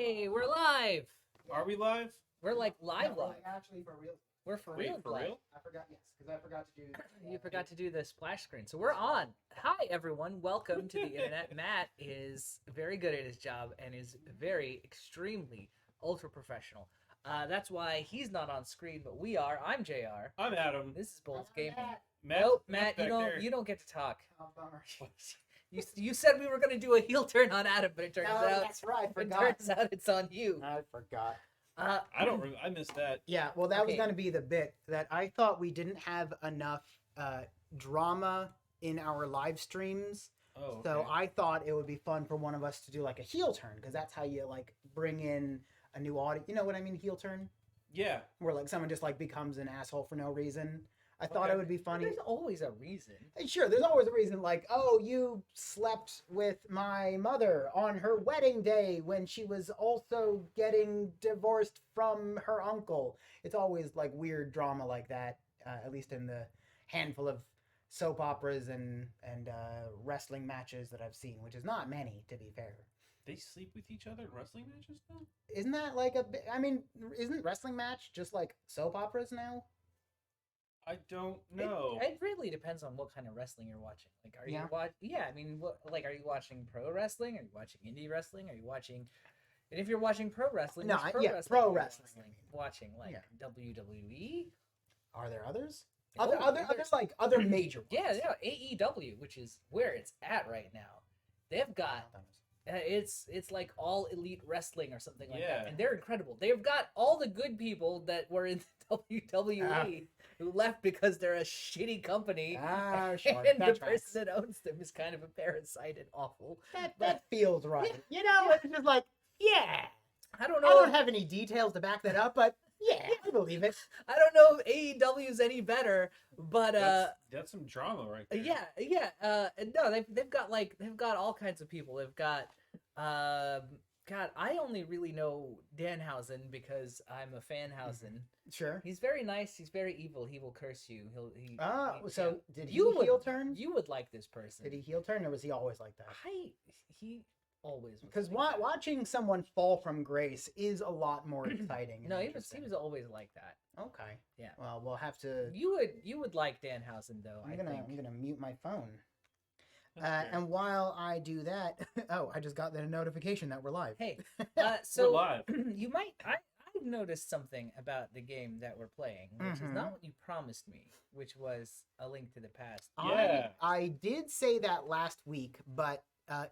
Hey, we're live. Are we live? We're like live. No, we're like actually for real. We're for Wait, real. for live. real? I forgot, yes, because I forgot to do. You forgot to do the splash screen, so we're on. Hi, everyone. Welcome to the internet. Matt is very good at his job and is very extremely ultra professional. That's why he's not on screen, but we are. I'm Jr. I'm Adam. This is Bolts Gaming. Matt, Nope, Matt's Matt, back there. you don't get to talk. Oh, bummer. You said we were gonna do a heel turn on Adam, but it turns No, out that's right. I it forgot. turns out it's on you. I forgot. I missed that. Yeah, well, that was Okay. going to be the bit that I thought we didn't have enough drama in our live streams. Oh, So okay. I thought it would be fun for one of us to do like a heel turn, because that's how you like bring in a new audience. You know what I mean? Heel turn, Yeah. where like someone just like becomes an asshole for no reason. I thought Okay. it would be funny. There's always a reason. Hey, sure, there's always a reason, like, oh, you slept with my mother on her wedding day when she was also getting divorced from her uncle. It's always like weird drama like that, at least in the handful of soap operas and wrestling matches that I've seen, which is not many, to be fair. They sleep with each other in wrestling matches now? Isn't that like I mean, isn't wrestling match just like soap operas now? I don't know. It really depends on what kind of wrestling you're watching. Like, are Yeah. you watch? Yeah, I mean, are you watching pro wrestling? Are you watching indie wrestling? Are you watching? And if you're watching pro wrestling, No, which pro yeah, wrestling pro are you wrestling, I mean. watching like Yeah. WWE. Are there others? Oh, Other there's- like other major ones. Yeah, AEW, which is where it's at right now. They've got it's like all elite wrestling or something like Yeah. that, and they're incredible. They've got all the good people that were in WWE who left because they're a shitty company. Ah, sure. And the That's right. person that owns them is kind of a parasite and awful. That feels right. You know, it's just like, yeah. I don't I know. don't have any details to back that up, but yeah, I believe it. I don't know if AEW is any better, but That's some drama right there. yeah. No, they've got all kinds of people. They've got God, I only really know Danhausen because I'm a Fanhausen. Sure. He's very nice. He's very evil. He will curse you. So did he You would- heel turn? You would like this person. Did he heel turn, or was he always like that? He always was Because like that. watching someone fall from grace is a lot more exciting. and No, he interesting. was always like that. Okay. Yeah. Well, we'll have to. You would like Danhausen though. I'm gonna mute my phone. That's fair. And while I do that, oh, I just got the notification that we're live. Hey, so We're live. you might. I've noticed something about the game that we're playing, which is Mhm. not what you promised me, which was A Link to the Past. Yeah. I did say that last week, but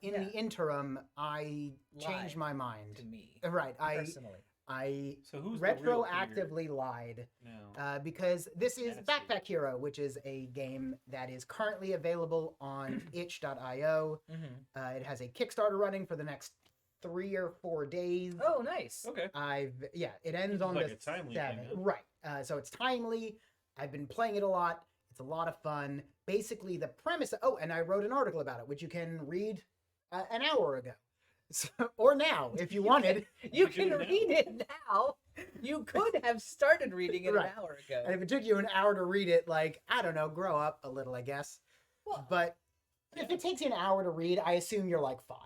in Yeah. the interim, I changed Lied my mind. to me Right, personally. I So who's the real retroactively lied now? because this is Nasty. Backpack Hero, which is a game that is currently available on itch.io. Mm-hmm. It has a Kickstarter running for the next 3 or 4 days. Oh, nice. Okay. It ends Seems on like the a timely thing, 7th. huh? Right. So it's timely. I've been playing it a lot. It's a lot of fun. Basically, the premise. Oh, and I wrote an article about it, which you can read an hour ago, so, or now if you wanted. You We can can now. read it now. You could have started reading it Right. an hour ago. And if it took you an hour to read it, like I don't know, grow up a little, I guess. Well, But if it takes you an hour to read, I assume you're like 5.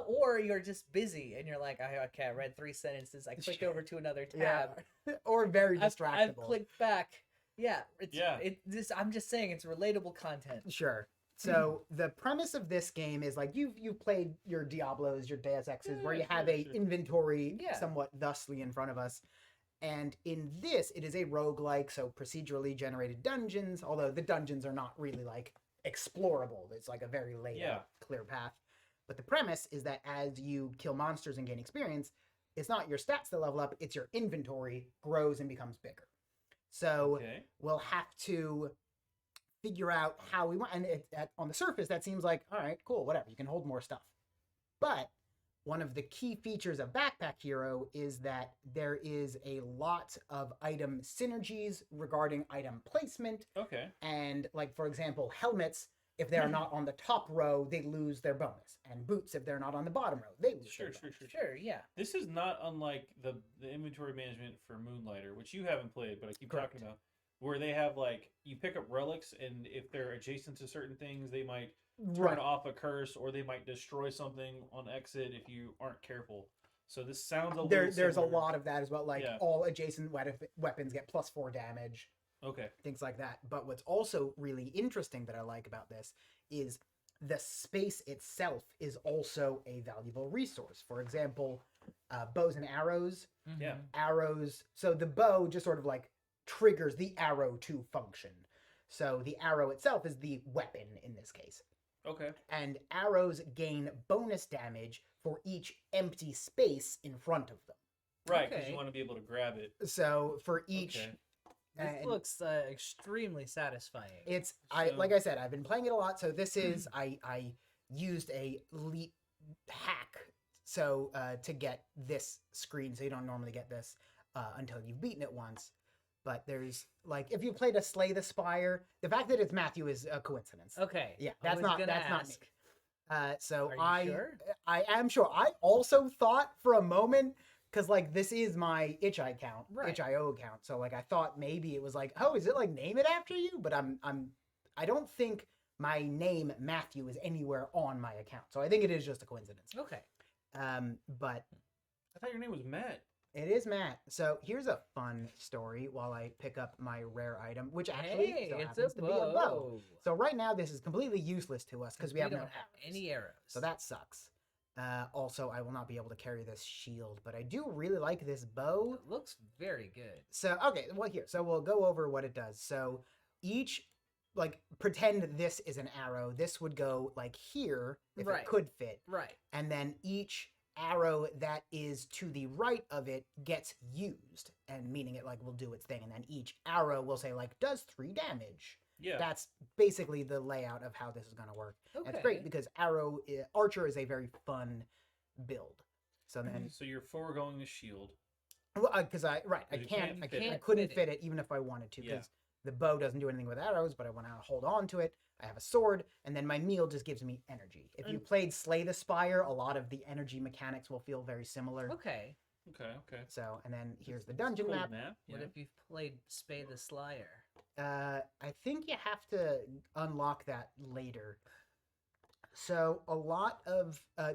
or you're just busy and you're like, okay, I read 3 sentences. I clicked over to another tab. Or very I've distractible. clicked back. Yeah, Yeah. I'm just saying it's relatable content. Sure. So the premise of this game is like you've played your Diablos, your Deus Exes, where you Yeah, have sure, a sure. inventory Yeah. somewhat thusly in front of us. And in this, it is a roguelike, so procedurally generated dungeons, although the dungeons are not really like explorable. It's like a very laid Yeah. out, clear path. But the premise is that as you kill monsters and gain experience, it's not your stats that level up, it's your inventory grows and becomes bigger. So Okay. we'll have to figure out how we want. And on the surface, that seems like, all right, cool, whatever. You can hold more stuff. But one of the key features of Backpack Hero is that there is a lot of item synergies regarding item placement. Okay. And like, for example, helmets, if they're not on the top row, they lose their bonus. And boots, if they're not on the bottom row, they lose Sure, their sure, bonus. sure, sure. Sure, yeah. This is not unlike the inventory management for Moonlighter, which you haven't played, but I keep Correct. talking about, where they have like you pick up relics, and if they're adjacent to certain things, they might turn Right. off a curse, or they might destroy something on exit if you aren't careful. So this sounds a little There's a similar. lot of that as well. Like Yeah. all adjacent weapons get +4 damage, Okay. things like that. But what's also really interesting that I like about this is the space itself is also a valuable resource. For example, bows and arrows. Yeah. Arrows. So the bow just sort of like triggers the arrow to function. So the arrow itself is the weapon in this case. Okay. And arrows gain bonus damage for each empty space in front of them. Right, because Okay. you want to be able to grab it. So for each, Okay. This and looks extremely satisfying. it's So- like I said, I've been playing it a lot. So this is I used a leap hack so to get this screen. So you don't normally get this until you've beaten it once. But there's like if you played a Slay the Spire, the fact that it's Matthew is a coincidence. Okay. Yeah, I that's was not gonna not me. ask. So Are you sure? I am sure. I also thought for a moment because like this is my itch.io account, Right. itch.io account. So like I thought maybe it was like, oh, is it like name it after you? But I don't think my name Matthew is anywhere on my account. So I think it is just a coincidence. Okay. But I thought your name was Matt. it is Matt. So here's a fun story while I pick up my rare item, which actually Hey, so it's happens a to be a bow. bow. So right now this is completely useless to us because we have don't no have arrows. any arrows. So that sucks. Also, I will not be able to carry this shield, but I do really like this bow. It looks very good. So, okay, well, here. So we'll go over what it does. So each, like, pretend this is an arrow. This would go, like, here, if Right. it could fit. Right. And then each arrow that is to the right of it gets used, and meaning it, like, will do its thing. And then each arrow will say, like, does 3 damage. Yeah. That's basically the layout of how this is going to work. Okay. And it's great because Archer is a very fun build. So then, So you're foregoing the shield. because I 'Cause you can't fit it. I couldn't fit it even if I wanted to because Yeah. the bow doesn't do anything with arrows, but I want to hold on to it. I have a sword, and then my meal just gives me energy. If you played Slay the Spire, a lot of the energy mechanics will feel very similar. Okay. Okay. So, and then here's the dungeon Cool map. What Yeah. if you've played Spade the Slayer? I think you have to unlock that later. So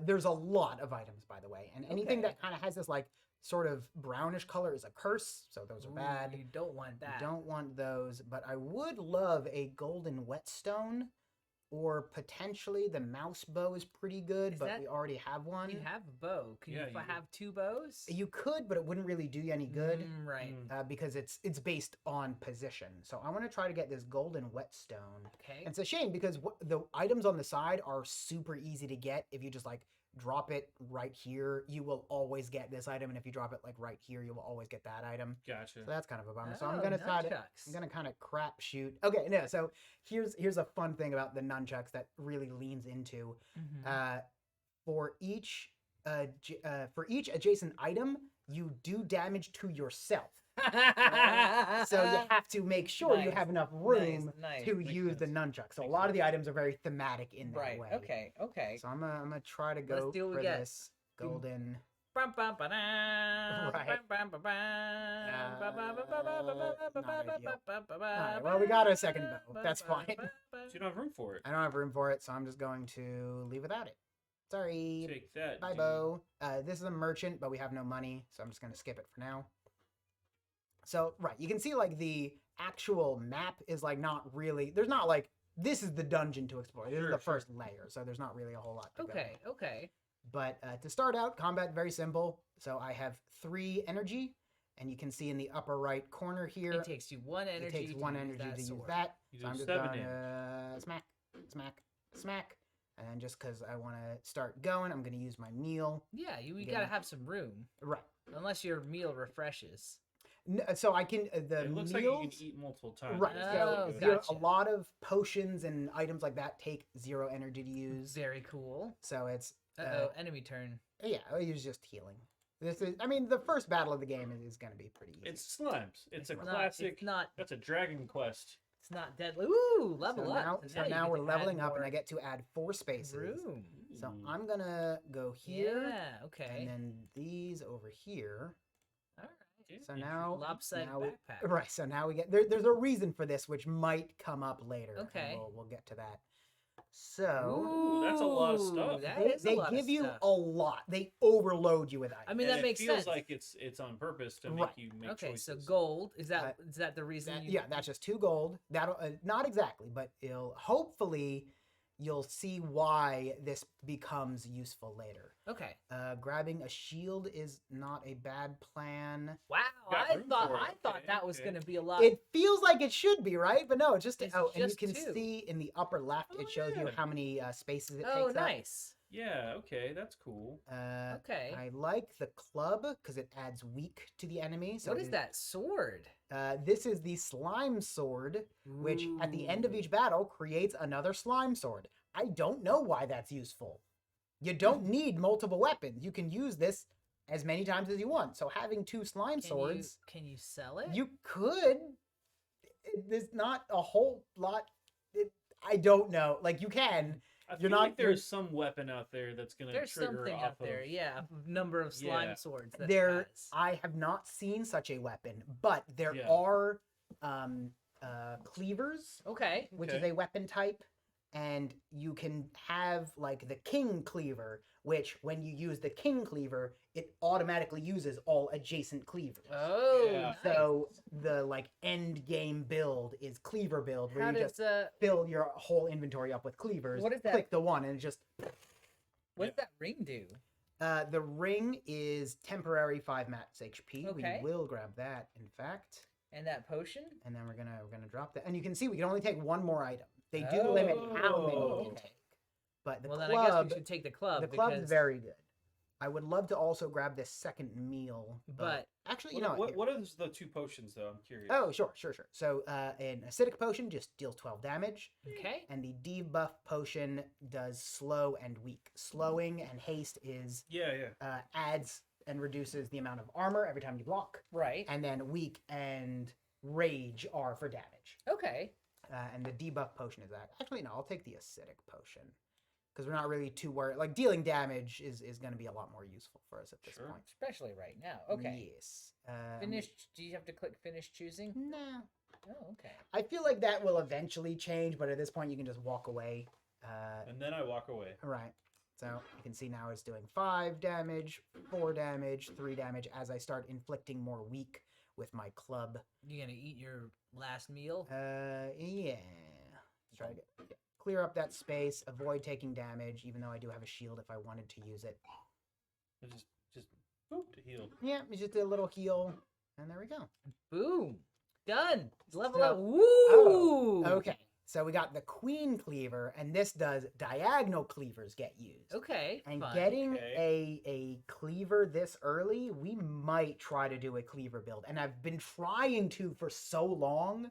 there's a lot of items, by the way, and anything Okay. that kind of has this like sort of brownish color is a curse. So those are bad. You don't want You that. don't want those, but I would love a golden whetstone, or potentially the mouse bow is pretty good, Is but that- we already have one. You have a bow. Can Yeah, you you do. have 2 bows? You could, but it wouldn't really do you any good. Right. Because it's based on position. So I want to try to get this golden whetstone. Okay. And it's a shame because the items on the side are super easy to get. If you just like drop it right here, you will always get this item, and if you drop it like right here, you will always get that item. Gotcha. So that's kind of a bummer. So I'm Oh, gonna try to nunchucks. I'm gonna kind of crap shoot. Okay, no. So here's a fun thing about the nunchucks that really leans into Mhm. for each adjacent item, you do damage to yourself. So you have to make sure you Nice, have enough room nice. to Makes use the sense. nunchuck. So a Makes lot of the sense. items are very thematic in that Right. way. Okay. So I'm gonna try to Let's go see what we for get. this golden. Bum, bum, ba-da, Right. bum, bum, ba-bam, ba- ba- ba- ba- ba- ba- ba- ba- ba- not ba- ideal. ba- ba- ba- Alright, well, we got a second bow. ba- That's ba- fine. ba- ba- So you don't have room for it. I don't have room for it, so I'm just going to leave without it. Sorry. Take that. Bye, dude. Bo. This is a merchant, but we have no money, so I'm just gonna skip it for now. So, right, you can see like the actual map is like not really. There's not like this is the dungeon to explore. This is Sure, the sure. first layer, so there's not really a whole lot to go. Okay. But to start out, combat very simple. So I have 3 energy, and you can see in the upper right corner here, It takes you 1 energy. it takes 1 energy to use sword. that. You So do I'm just 7 gonna smack, and then just because I want to start going, I'm gonna use my meal. Yeah, you Yeah. gotta have some room. Right. Unless your meal refreshes. So I can the It looks meals. like you can eat multiple times. Right. That's Oh, really good. gotcha. A lot of potions and items like that take 0 energy to use. Very cool. So it's Enemy turn. yeah, I use just healing. This is, I mean, the first battle of the game is going to be pretty easy. It's slimes. It's a not- classic. It's not. That's a Dragon Quest. It's not deadly. Ooh, level so up. now, And so you now get we're to add leveling up, and more I get to add 4 spaces. room. So Ooh. I'm gonna go here, Yeah. Okay. and then these over here. All right. Yeah, So interesting. now, Lopsided now we- backpack. right. So now we get there's a reason for this, which might come up later. and Okay. we'll get to that. So Ooh, that's a lot of stuff. That they, is a they lot of give you stuff. a lot. They overload you with items. I mean, And that it makes feels sense. like it's on purpose to make Right. you make Okay, choices. so gold is that the reason? That- you... yeah, that's just 2 gold. That'll not exactly, but it'll hopefully you'll see why this becomes useful later. Okay. Grabbing a shield is not a bad plan. Wow, Got I room thought for it. I thought Okay, that was okay. going to be a lot. It feels like it should be, right? But no, it's just It's and you just can 2. see in the upper left, Oh, it shows you yeah. how many spaces it Oh, takes up. nice. Yeah, okay, that's cool. Okay. I like the club because it adds weak to the enemy. So What is it- that sword? This is the slime sword, which at the end of each battle creates another slime sword. I don't know why that's useful. You don't need multiple weapons. You can use this as many times as you want. So having 2 slime swords, Can you sell it? you could. There's not a whole lot. I don't know. Like you can. I You're feel not- like there's some weapon out there that's gonna There's trigger something off out there, of... yeah, a number of slime Yeah. swords. That There, has. I have not seen such a weapon, but there Yeah. are cleavers, Okay. which is Okay. a weapon type, and you can have like the king cleaver, which when you use the king cleaver, it automatically uses all adjacent cleavers. Oh, Yeah. nice. So the like end game build is cleaver build, where How you does just fill your whole inventory up with cleavers. What is that? Click the one and it just what does that ring do? the ring is temporary 5 max HP. Okay. We will grab that, in fact. And that potion? And then we're gonna drop that. And you can see we can only take 1 more item. They do limit how many we can Oh. take. But the Well, club, then I guess we should take the club. the club's because... very good. I would love to also grab this second meal, But actually, What are the 2 potions though? I'm curious. Oh, sure. So, an acidic potion just deals 12 damage, okay. and the debuff potion does slow and weak. Slowing and haste is Yeah. adds and reduces the amount of armor every time you block, Right. and then weak and rage are for damage. Okay. And the debuff potion is that. Actually, no, I'll take the acidic potion because we're not really too worried. Like dealing damage is going to be a lot more useful for us at this Sure. point. Especially right now. Okay. Yes. Finish. Do you have to click finish choosing? No. Oh, okay. I feel like that will eventually change, but at this point you can just walk away. And then I walk away. Right. So you can see now it's doing 5 damage, 4 damage, 3 damage as I start inflicting more weak with my club. You gonna eat your last meal? Yeah. Let's try to clear up that space, avoid taking damage, even though I do have a shield if I wanted to use it. I just boop to heal. Yeah, it's just a little heal, and there we go. Boom. Done. Level So- up. Woo. Oh, okay. So we got the queen cleaver, and this does diagonal cleavers get used. Okay. And fun. getting Okay. a cleaver this early, we might try to do a cleaver build. And I've been trying to for so long,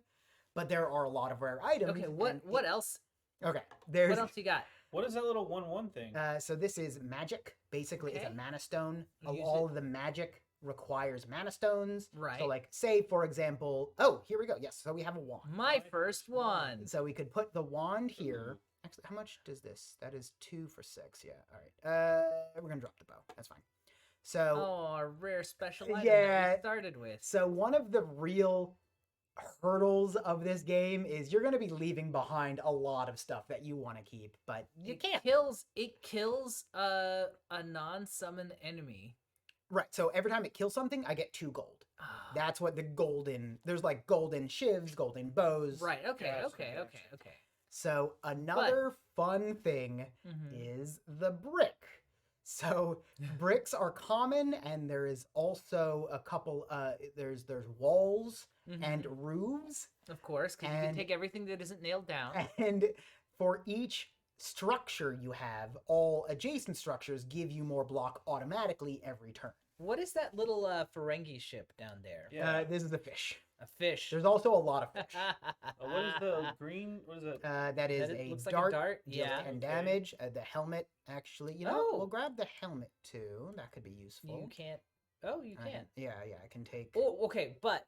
but there are a lot of rare items. Okay. and What else? Okay, there's What else you got? What is that little 1/1 thing? so this is magic. Basically, it's a Okay. mana stone. You use All it- of the magic requires mana stones. Right. So like say for example, oh, here we go. Yes, so we have a wand. My first one. So we could put the wand here. Actually, how much does this? That is 2 for 6. Yeah. All right. We're gonna drop the bow. That's fine. So Oh, a rare special item that Yeah. we started with. so one of the real hurdles of this game is you're gonna be leaving behind a lot of stuff that you want to keep, but you can't. It kills a non-summon enemy. Right. So every time it kills something, I get 2 gold. Ah, That's what the golden. There's like golden shivs, golden bows. right. Okay. Gotcha, Okay. gotcha. Okay. Okay. So another fun thing Mhm. is the brick. So bricks are common, and there is also a couple. There's walls Mhm. and roofs, Of course, because you can and- take everything that isn't nailed down. and for each structure you have, all adjacent structures give you more block automatically every turn. What is that little Ferengi ship down there? Yeah. This is a fish. A fish. There's also a lot of fish. What is the green? What is that? That is That a looks like dart. a dart. Deals Yeah. 10 Okay. damage. The helmet, actually, you know, Oh. we'll grab the helmet too. That could be useful. You can't. Oh, you I can. Yeah, I can take Oh, okay. But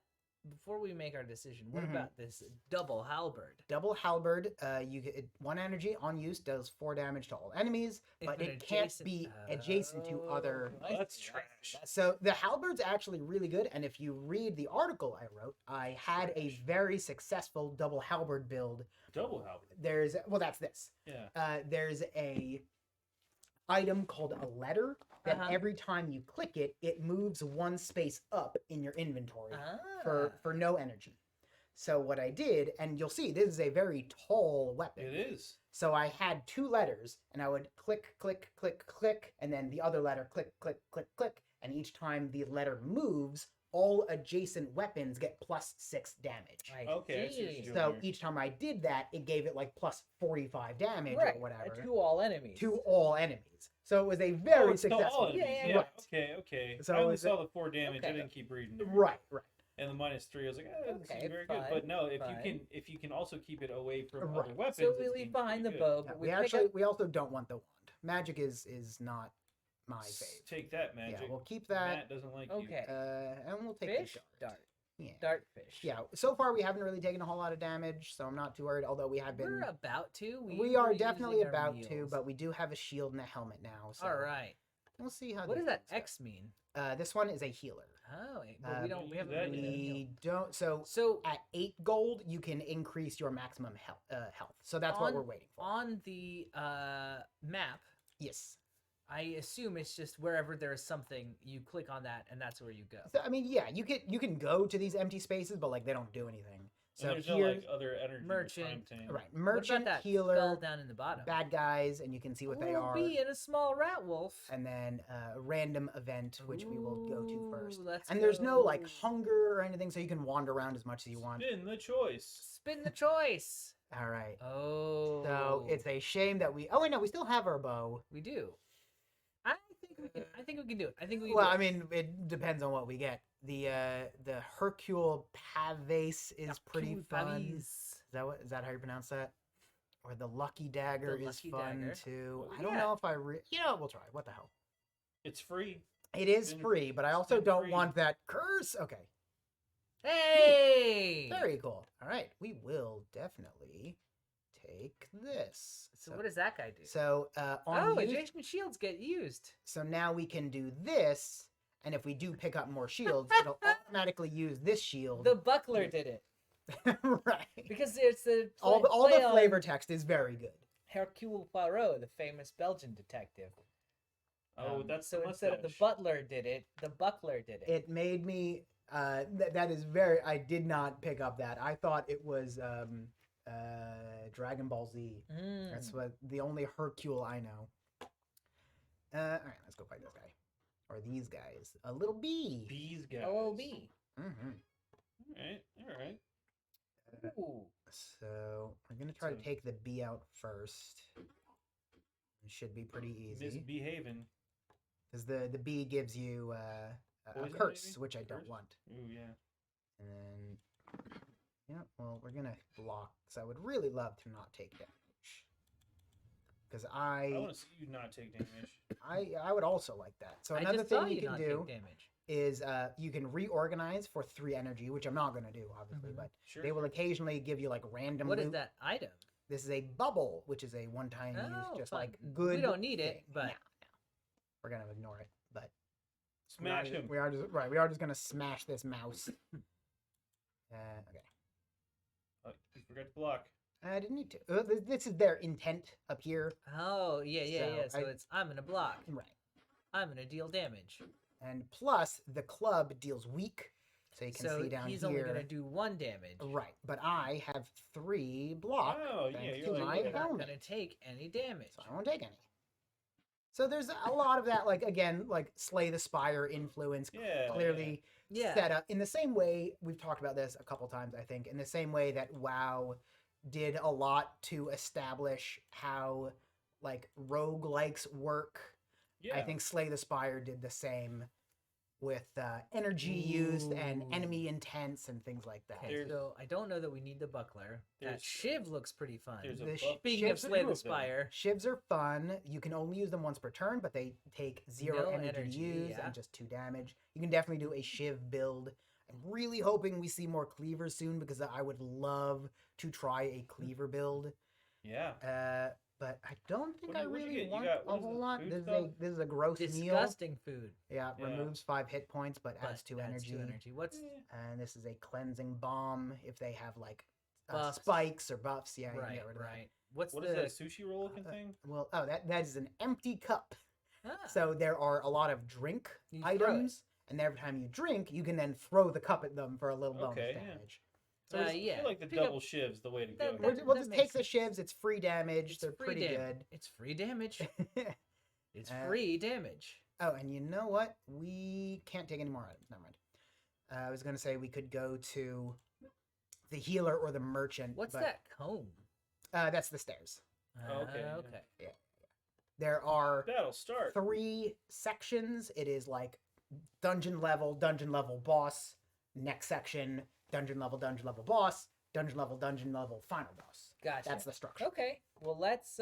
before we make our decision, what Mhm. about this double halberd? double halberd. You get 1 energy on use, does 4 damage to all enemies, If but an it can't adjacent- be adjacent to other. I That's see, I trash. see. So the halberd's actually really good, and if you read the article I wrote, I had a very successful double halberd build. Double halberd. That's this. Yeah. There's a item called a letter that every time you click it, it moves one space up in your inventory for no energy. So what I did, and you'll see this is a very tall weapon. It is. So I had 2 letters, and I would click, click, click, click, and then the other letter click, click, click, click, and each time the letter moves, all adjacent weapons get +6 damage. Okay. I see what you're So doing here. each time I did that, it gave it like +45 damage Right. or whatever To all enemies. to all enemies. So it was a very it's to successful. all enemies. Yeah, Yeah. Right. Okay. So I only is it- saw the 4 damage. I Okay. didn't keep reading. it. Right. And the -3, I was like, that Okay, seems very fine, good. But no, fine. if you can also keep it away from Right. other weapons, So it we leave seems behind the pretty good. bow, Yeah, but we also don't want the wand. Magic is not my fave. Take that, magic. Yeah, we'll keep that. Matt doesn't like you. Okay. And we'll take Fish? the Dart. Yeah. Dart fish. Yeah. So far, we haven't really taken a whole lot of damage, so I'm not too worried. Although we have been. We're about to. We are were definitely using our about to, meals. but we do have a shield and a helmet now. So All right. we'll see how. What these does that things go. X mean? This one is a healer. Oh, but we don't. We haven't that really yet. We don't. So So at 8 gold, you can increase your maximum health. So that's what On- we're waiting for. on the map, Yes. I assume it's just wherever there is something, you click on that, and that's where you go. So I mean, yeah, you can go to these empty spaces, but like they don't do anything. So And there's no here, like other energy Merchant. time right, What merchant, about that healer, spell down in the bottom? bad guys, and you can see what they Little are. bee and a small rat wolf. And then random event, which we will go to first. Ooh, let's And there's no like go. hunger or anything, so you can wander around as much as you want. Spin the choice. Spin the choice. All right. Oh. So it's a shame that we. Oh wait, no, we still have our bow. we do. I think we can. I think we can do it. I think we. Can Well, do I it. mean, it depends on what we get. The Hercule Pavese is pretty Cute fun. puppies. Is that how you pronounce that? Or the Lucky Dagger The is Lucky fun Dagger. too. Oh, I don't yeah. know if I we'll try. What the hell? It's free. It is Spin- free, but I also spin don't free. want that curse. Okay. Hey. Very cool. All right, we will definitely take this. So what does that guy do? So on Oh, use- adjacent shields get used. so now we can do this, and if we do pick up more shields, it'll automatically use this shield. The buckler did it right. because it's the All play the on flavor text is very good. Hercule Poirot, the famous Belgian detective. Oh, that's so the instead of the mustache. butler did it, the buckler did it. It made me. That is very. I did not pick up that. I thought it was Dragon Ball Z. Mm. That's what the only Hercule I know. All right, let's go fight this guy or these guys. A little bee. Bees guys. OOB. Mm-hmm. All right. Ooh. So we're gonna try to So- take the bee out first. It should be pretty easy Misbehaving. because the bee gives you a Poison, curse, maybe? which I don't Curse? want. Ooh, yeah. And then, yeah, well, we're gonna block because I would really love to not take damage. Because I want to see you not take damage. I would also like that. So I another just thing saw you you can not do take damage. is you can reorganize for 3 energy, which I'm not gonna do obviously, Mhm. but Sure. they will occasionally give you like random. What is loot. that item? This is a bubble, which is a one-time Oh, use, just fun. like good. We don't need it, thing. but No. We're gonna ignore it. But Smash him. We are just right. We are just gonna smash this mouse. Okay. Oh, you forgot to block. I didn't need to. This is their intent up here. oh yeah. So I- it's I'm gonna block. Right. I'm gonna deal damage. And plus, the club deals weak, so you can So see down he's here. only gonna do 1 damage. Right, but I have 3 block. Oh, yeah, thanks you're to like, my yeah. You're not helmet, gonna take any damage. so I won't take any. So there's a lot of that, like again, like Slay the Spire influence, Yeah. clearly Yeah. set up in the same way we've talked about this a couple times. I think in the same way that WoW did a lot to establish how like roguelikes work. Yeah. I think Slay the Spire did the same with energy used and Ooh. enemy intents and things like that. Okay, There's- so I don't know that we need the buckler. That There's- shiv looks pretty fun. There's a The buff- Speaking of shivs- Slay two the of them. Spire, Shivs are fun. You can only use them once per turn, but they take 0 No energy, energy, to use yeah. and just 2 damage. You can definitely do a Shiv build. I'm really hoping we see more cleavers soon because I would love to try a cleaver build. Yeah. but I don't think What'd I you really get? You want got- a what is whole this, lot. food This is stuff? this is a gross meal. Disgusting food. Yeah, Yeah. removes 5 hit points, but But adds 2 adds energy. 2 energy. What's And this is a cleansing bomb. If they have like Buffs. spikes or buffs, yeah, you can right? get rid of that. Right. What's What the is that sushi roll looking thing? Well, that is an empty cup. Ah, So there are a lot of drink You throw it. items, and every time you drink, you can then throw the cup at them for a little bonus Okay, yeah. damage. So I yeah. feel like the Pick up- double shiv's the way to go. that- here. that- We'll just makes take the shivs. It's free damage. it's They're free pretty damage. It's free damage. good. It's Uh, free damage. Oh, and you know what? We can't take any more items. Never mind. I was gonna say we could go to the healer or the merchant. What's but, that comb? That's the stairs. Oh, okay, yeah. Okay. There are That'll start. 3 sections. It is like dungeon level boss, next section, dungeon level boss, dungeon level final boss. Gotcha. That's the structure. Okay. Well, let's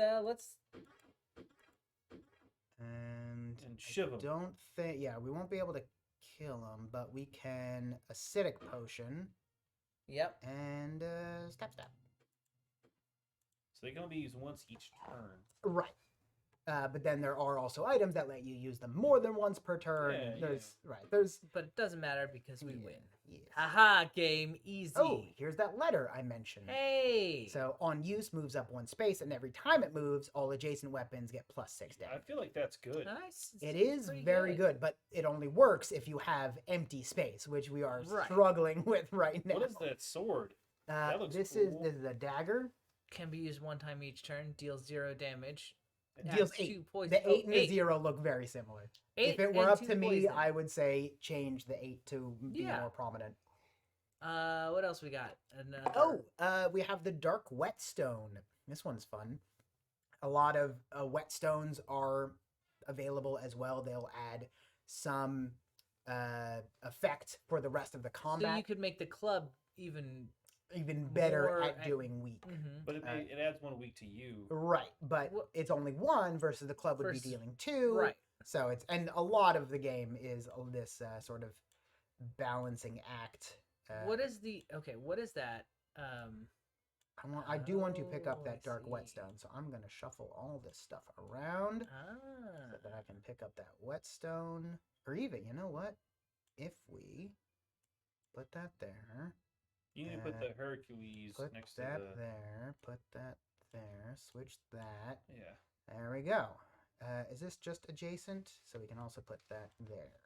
And shiv 'em. don't think, yeah, we won't be able to kill them, but we can acidic potion Yep. and stab. So they can only be used once each turn. Right. But then there are also items that let you use them more than once per turn. Yeah, There's But it doesn't matter because we win. Yes. Haha, game easy. Oh, here's that letter I mentioned. Hey. So on use moves up 1 space, and every time it moves, all adjacent weapons get +6 I damage. feel like that's good. Nice. It It's is pretty very good, but it only works if you have empty space, which we are Right. struggling with right now. What is that sword? That looks this cool. is a dagger. Can be used 1 time each turn. Deals 0 damage. Deals adds 8. 2 poison. The 8 Oh, and the 0 look very similar. 8 If it were and up 2 to me, poison. I would say change the 8 to be Yeah. more prominent. What else we got? Another... We have the dark whetstone. This one's fun. A lot of whetstones are available as well. They'll add some effect for the rest of the So combat. you could make the club even. Even better more at doing weak. Mhm. But it adds 1 week to you. Right, but Wha- it's only 1 versus the club would Versus- be dealing 2. Right. So it's, and a lot of the game is this sort of balancing act. What is the What is that? I do want to pick up Oh, that I dark see. whetstone, so I'm gonna shuffle all this stuff around so that I can pick up that whetstone. Or even, you know what? If we put that there, You need to put the Hercules put next to that the. there, put that there, switch that. Yeah. There we go. Is this just adjacent? So we can also put that there.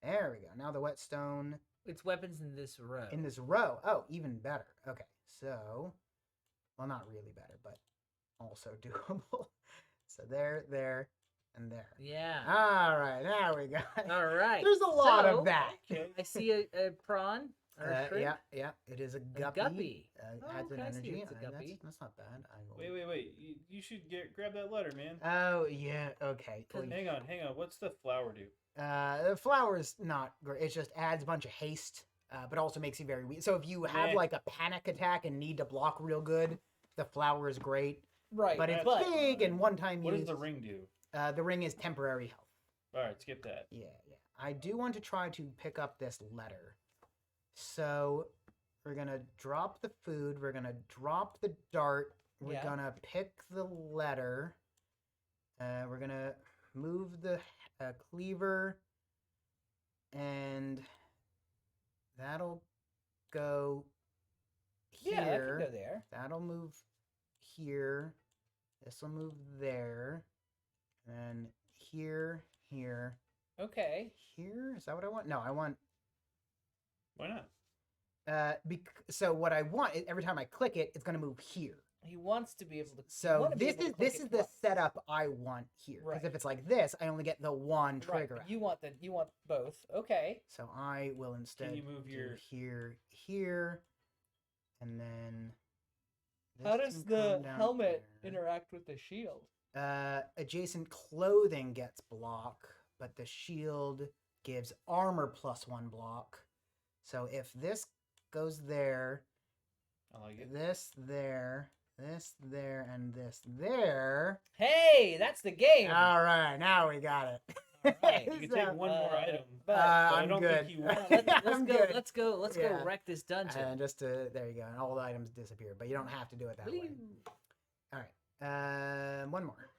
There we go. Now the whetstone It's weapons in this row. in this row. Oh, even better. Okay, so, well, not really better, but also doable. So there, and there. Yeah. All right, now we got it. All right. There's a lot So, of that. Okay. I see a prawn or a shrimp. Yeah, it is a guppy. guppy. Oh, Adds an okay, I see energy. it's a guppy. That's not bad. I will... Wait. You should grab that letter, man. Oh, yeah, okay. Well, Hang on. What's the flower do? the flower's not great. It just adds a bunch of haste, but also makes you very weak. So if you have Meh. like a panic attack and need to block real good, the flower is great. Right. But it's That's big and one time What use. does the ring do? The ring is temporary health. All right, skip that. Yeah. I do want to try to pick up this letter. So we're gonna drop the food. We're gonna drop the dart. We're Yeah. gonna pick the letter. We're gonna move the cleaver, and that'll go here. Yeah, that can go there. That'll move here. This will move there. And here. Okay. Here? Is that what I want? No, I want. Why not? So what I want is every time I click it, it's going to move here. He wants to be able to. you So wanna be this able to is click this it is the twice. setup I want here. Because Right. if it's like this, I only get the one Right, trigger. but you want both. Okay. So I will instead you move do your- here, and then. How this does can the come down helmet there. interact with the shield? Adjacent clothing gets block, but the shield gives armor +1 block. So if this goes there, I like it. this there, and this there. Hey, that's the game. All right, now we got it. Alright, You can So, take one more item. but- I I'm don't good. think you Let's, want let's I'm go. good. Let's go. Let's go Yeah. wreck this dungeon. And just to, there you go, and all the items disappear, but you don't have to do it that way. Woo. All right, One more.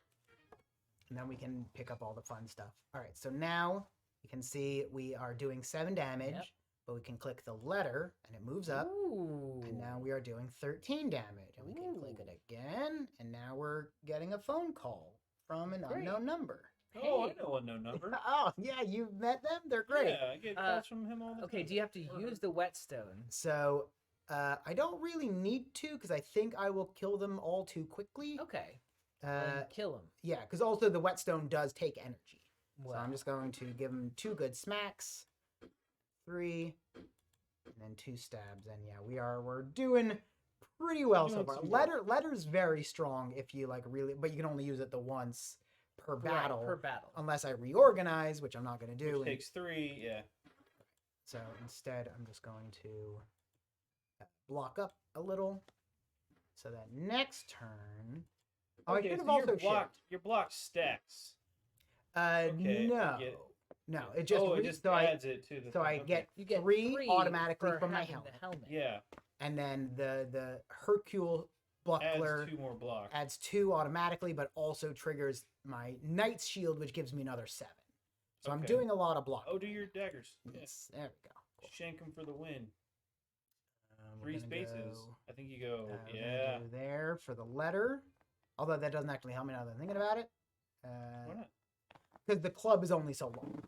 And then we can pick up all the fun stuff. All right, so now you can see we are doing 7 damage, Yep. but we can click the letter and it moves up. Ooh. And now we are doing 13 damage. And we can click it again. And now we're getting a phone call from an Great. unknown number. Oh, I Hey. know unknown number. Oh, yeah, you've met them? They're great. Yeah, I get calls from him all the Okay, time. do you have to use the whetstone? So I don't really need to because I think I will kill them all too quickly. Okay. Then kill him. Yeah, because also the whetstone does take energy. Well, So I'm just going to give him 2 good smacks, 3, and then 2 stabs. And yeah, we're doing pretty well so Doing far. some Letter's very strong if you like really, but you can only use it the once per battle, Right, per battle. unless I reorganize, which I'm not going to do. Which and takes 3, yeah. so instead, I'm just going to block up a little, so that next turn. Oh, I Okay, could have so also your block stacks. shipped. Okay, I No, get- no, it just it just so adds it to the. so I thing. get You get 3 automatically for from my having helmet. the helmet. Yeah, And then the Hercule buckler adds 2 more blocks. adds 2 automatically, but also triggers my Knight's Shield, which gives me another 7. So I'm Okay. doing a lot of blocking. Oh, do your daggers. Yeah. Yes, there we go. Cool. Shank him for the win. We're 3 gonna spaces. go, I think you go. we're gonna Yeah. go there for the letter. Although that doesn't actually help me now that I'm thinking about it. Why not? Because the club is only so long.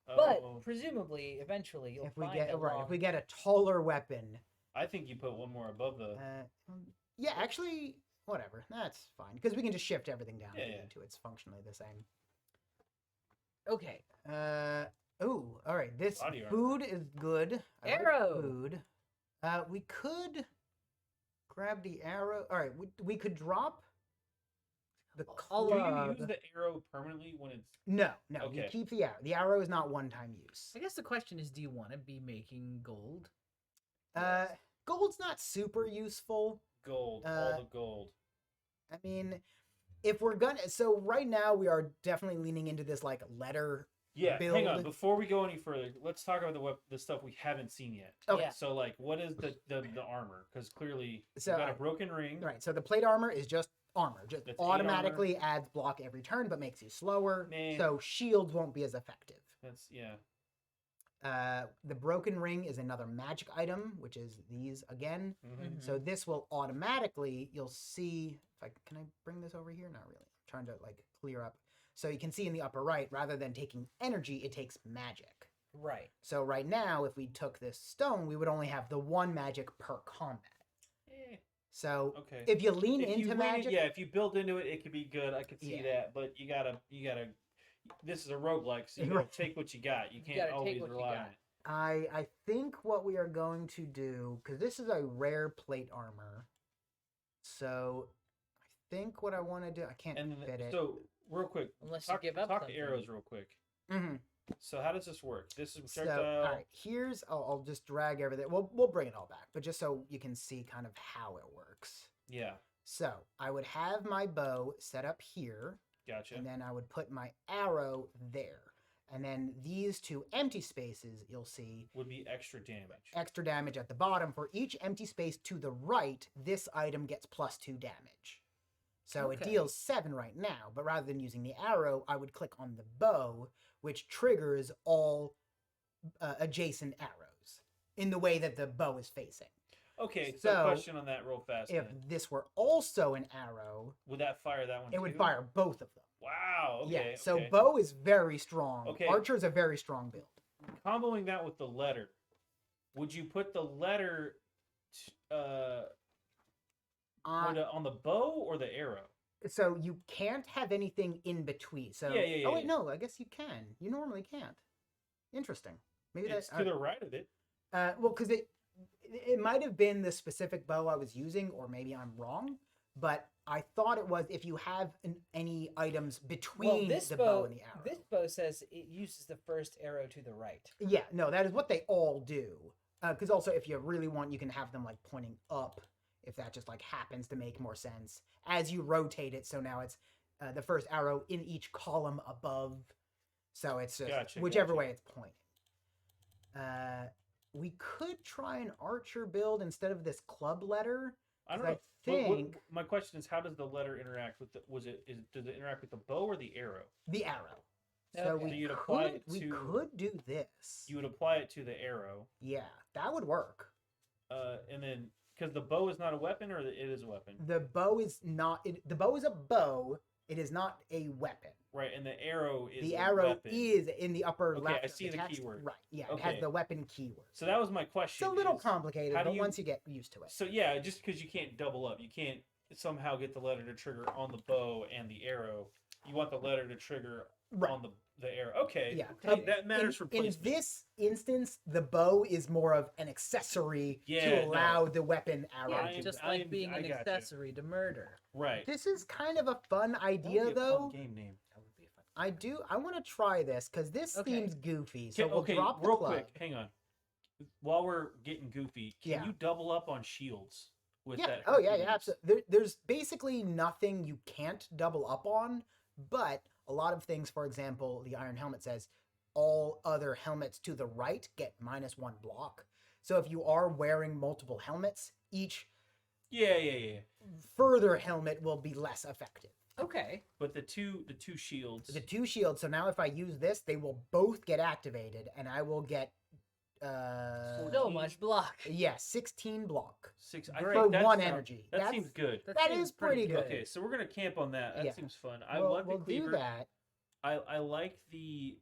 But Oh, presumably, eventually, you'll If we find get a right, long... if we get a taller weapon, I think you put one more above the. yeah, actually, whatever, that's fine because we can just shift everything down Yeah, yeah. into it's functionally the same. Okay. Oh, all right. This Body armor. food is good. I like Arrow. food. We could grab the arrow. All right, we could drop the I'll, Do club. you use the arrow permanently when it's? No, you Okay. keep the arrow. The arrow is not one-time use. I guess the question is, do you want to be making gold? Gold's not super useful. Gold, all Uh, the gold. I mean, if we're gonna, so right now we are definitely leaning into this like letter. Yeah, hang on. build. Before we go any further, let's talk about the stuff we haven't seen yet. Okay. Yeah. So, like, what is the armor? Because clearly, So, you got a broken ring. Right. So the plate armor is just armor. Just That's 8 automatically adds block every turn, but makes you slower. Meh. So shields won't be as effective. That's yeah. The broken ring is another magic item, which is these again. Mhm. Mhm. So this will automatically, you'll see, if I can I bring this over here? Not really. I'm trying to like clear up. So you can see in the upper right, rather than taking energy, it takes magic. Right. So right now, if we took this stone, we would only have the 1 magic per combat. Eh, So okay. if you lean If you into lean it- magic, yeah, if you build into it, it could be good. I could see Yeah. that, but you gotta. This is a roguelike, so you Right. gotta take what you got. You You can't gotta take always what you rely got. on it. I think what we are going to do, because this is a rare plate armor, so I think what I want to do, I can't And fit it. so, real quick, Unless talk, you give up talk something. arrows real quick. hmm So how does this work? This is So, projectile. all right, here's, I'll just drag everything. We'll bring it all back, but just so you can see kind of how it works. Yeah, So I would have my bow set up here, gotcha. and then I would put my arrow there. And then these 2 empty spaces, you'll see Would be extra damage. extra damage at the bottom. For each empty space to the right, this item gets +2 damage. So it Okay. deals 7 right now, but rather than using the arrow, I would click on the bow, which triggers all adjacent arrows in the way that the bow is facing. Okay, so So, question on that real fast. If then. this were also an arrow, Would that fire that one it would too? fire both of them. Wow, okay. Yeah, so okay. bow is very strong. Okay. Archer is a very strong build. Comboing that with the letter, would you put the letter on the bow or the arrow? So you can't have anything in between. So Yeah, oh wait, yeah. no, I guess you can. You normally can't. Interesting. Maybe It's that's to the right of it. well, because it might have been the specific bow I was using, or maybe I'm wrong. But I thought it was if you have any items between the bow and the arrow. This bow says it uses the first arrow to the right. Yeah, no, that is what they all do. Because also, if you really want, you can have them like pointing up, if that just like happens to make more sense as you rotate it. So now it's the first arrow in each column above. So it's just Gotcha, whichever gotcha. way it's pointing. We could try an archer build instead of this club letter. I don't 'Cause know. think My question is, how does the letter interact with the? Does it interact with the bow or the arrow? the arrow. So Okay. we So you'd apply could it we to- could do this. You would apply it to the arrow, Yeah, that would work. and then because the bow is not a weapon, or it is a weapon, The bow is not. The bow is a bow. It is not a weapon. right? And the arrow is The a arrow weapon. is in the upper Okay, left. I of see the text. keyword. Right. Yeah, it has Okay. the weapon keyword. So that was my It's question. a little is, complicated, how do but you- once you get used to it. So yeah, just because you can't double up, you can't somehow get the letter to trigger on the bow and the arrow. You want the letter to trigger Right. on the arrow. Okay. Yeah. Okay, that matters for in placement. this instance, the bow is more of an accessory Yeah, to no. allow the weapon arrow. Yeah, I am- just I like am- being I an gotcha. accessory to murder. Right. This is kind of a fun That would idea, be a though. fun game name. That would be fun. I want to try this because this Okay. seems goofy. So we'll Okay, drop the real club. quick, hang on. While we're getting goofy, can Yeah. you double up on shields with Yeah. that? Oh yeah, Hercules? yeah, absolutely. There's basically nothing you can't double up on, but a lot of things. For example, the Iron Helmet says all other helmets to the right get -1 block. So if you are wearing multiple helmets, each Yeah. further helmet will be less effective. Okay. But the two shields. The 2 shields. So now if I use this, they will both get activated, and I will get So much block. 16 block Six. Great. for that 1 sounds- energy. That That's- seems good. That seems is pretty good. Okay, so we're gonna camp on that. That Yeah. seems fun. We'll do that. I like the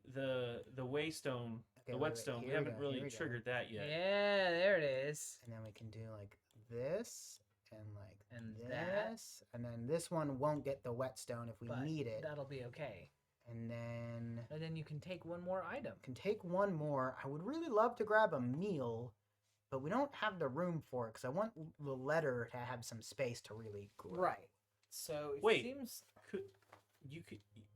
waystone, Okay, the wait, whetstone. We here haven't go, really here we go. triggered that yet. Yeah, there it is. And then we can do like this and like And that. this. And then this one won't get the whetstone if we But need it. that'll be okay. And then And then you can take one more item. can take one more. I would really love to grab a meal, but we don't have the room for it because I want the letter to have some space to really grow. Right. So it Wait. seems Could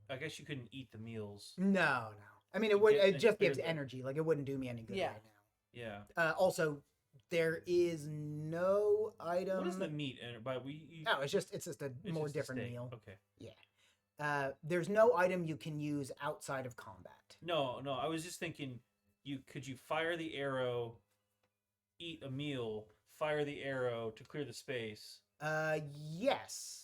I guess you couldn't eat the meals. No. I mean, You it would. get- It just clear gives the- energy. Like it wouldn't do me any good Yeah. right Yeah. now. Also, there is no item. What is the meat? But No, it's just a it's more just a different steak. meal. Okay. There's no item you can use outside of combat. No. I was just thinking, could you fire the arrow, eat a meal, fire the arrow to clear the space? Yes.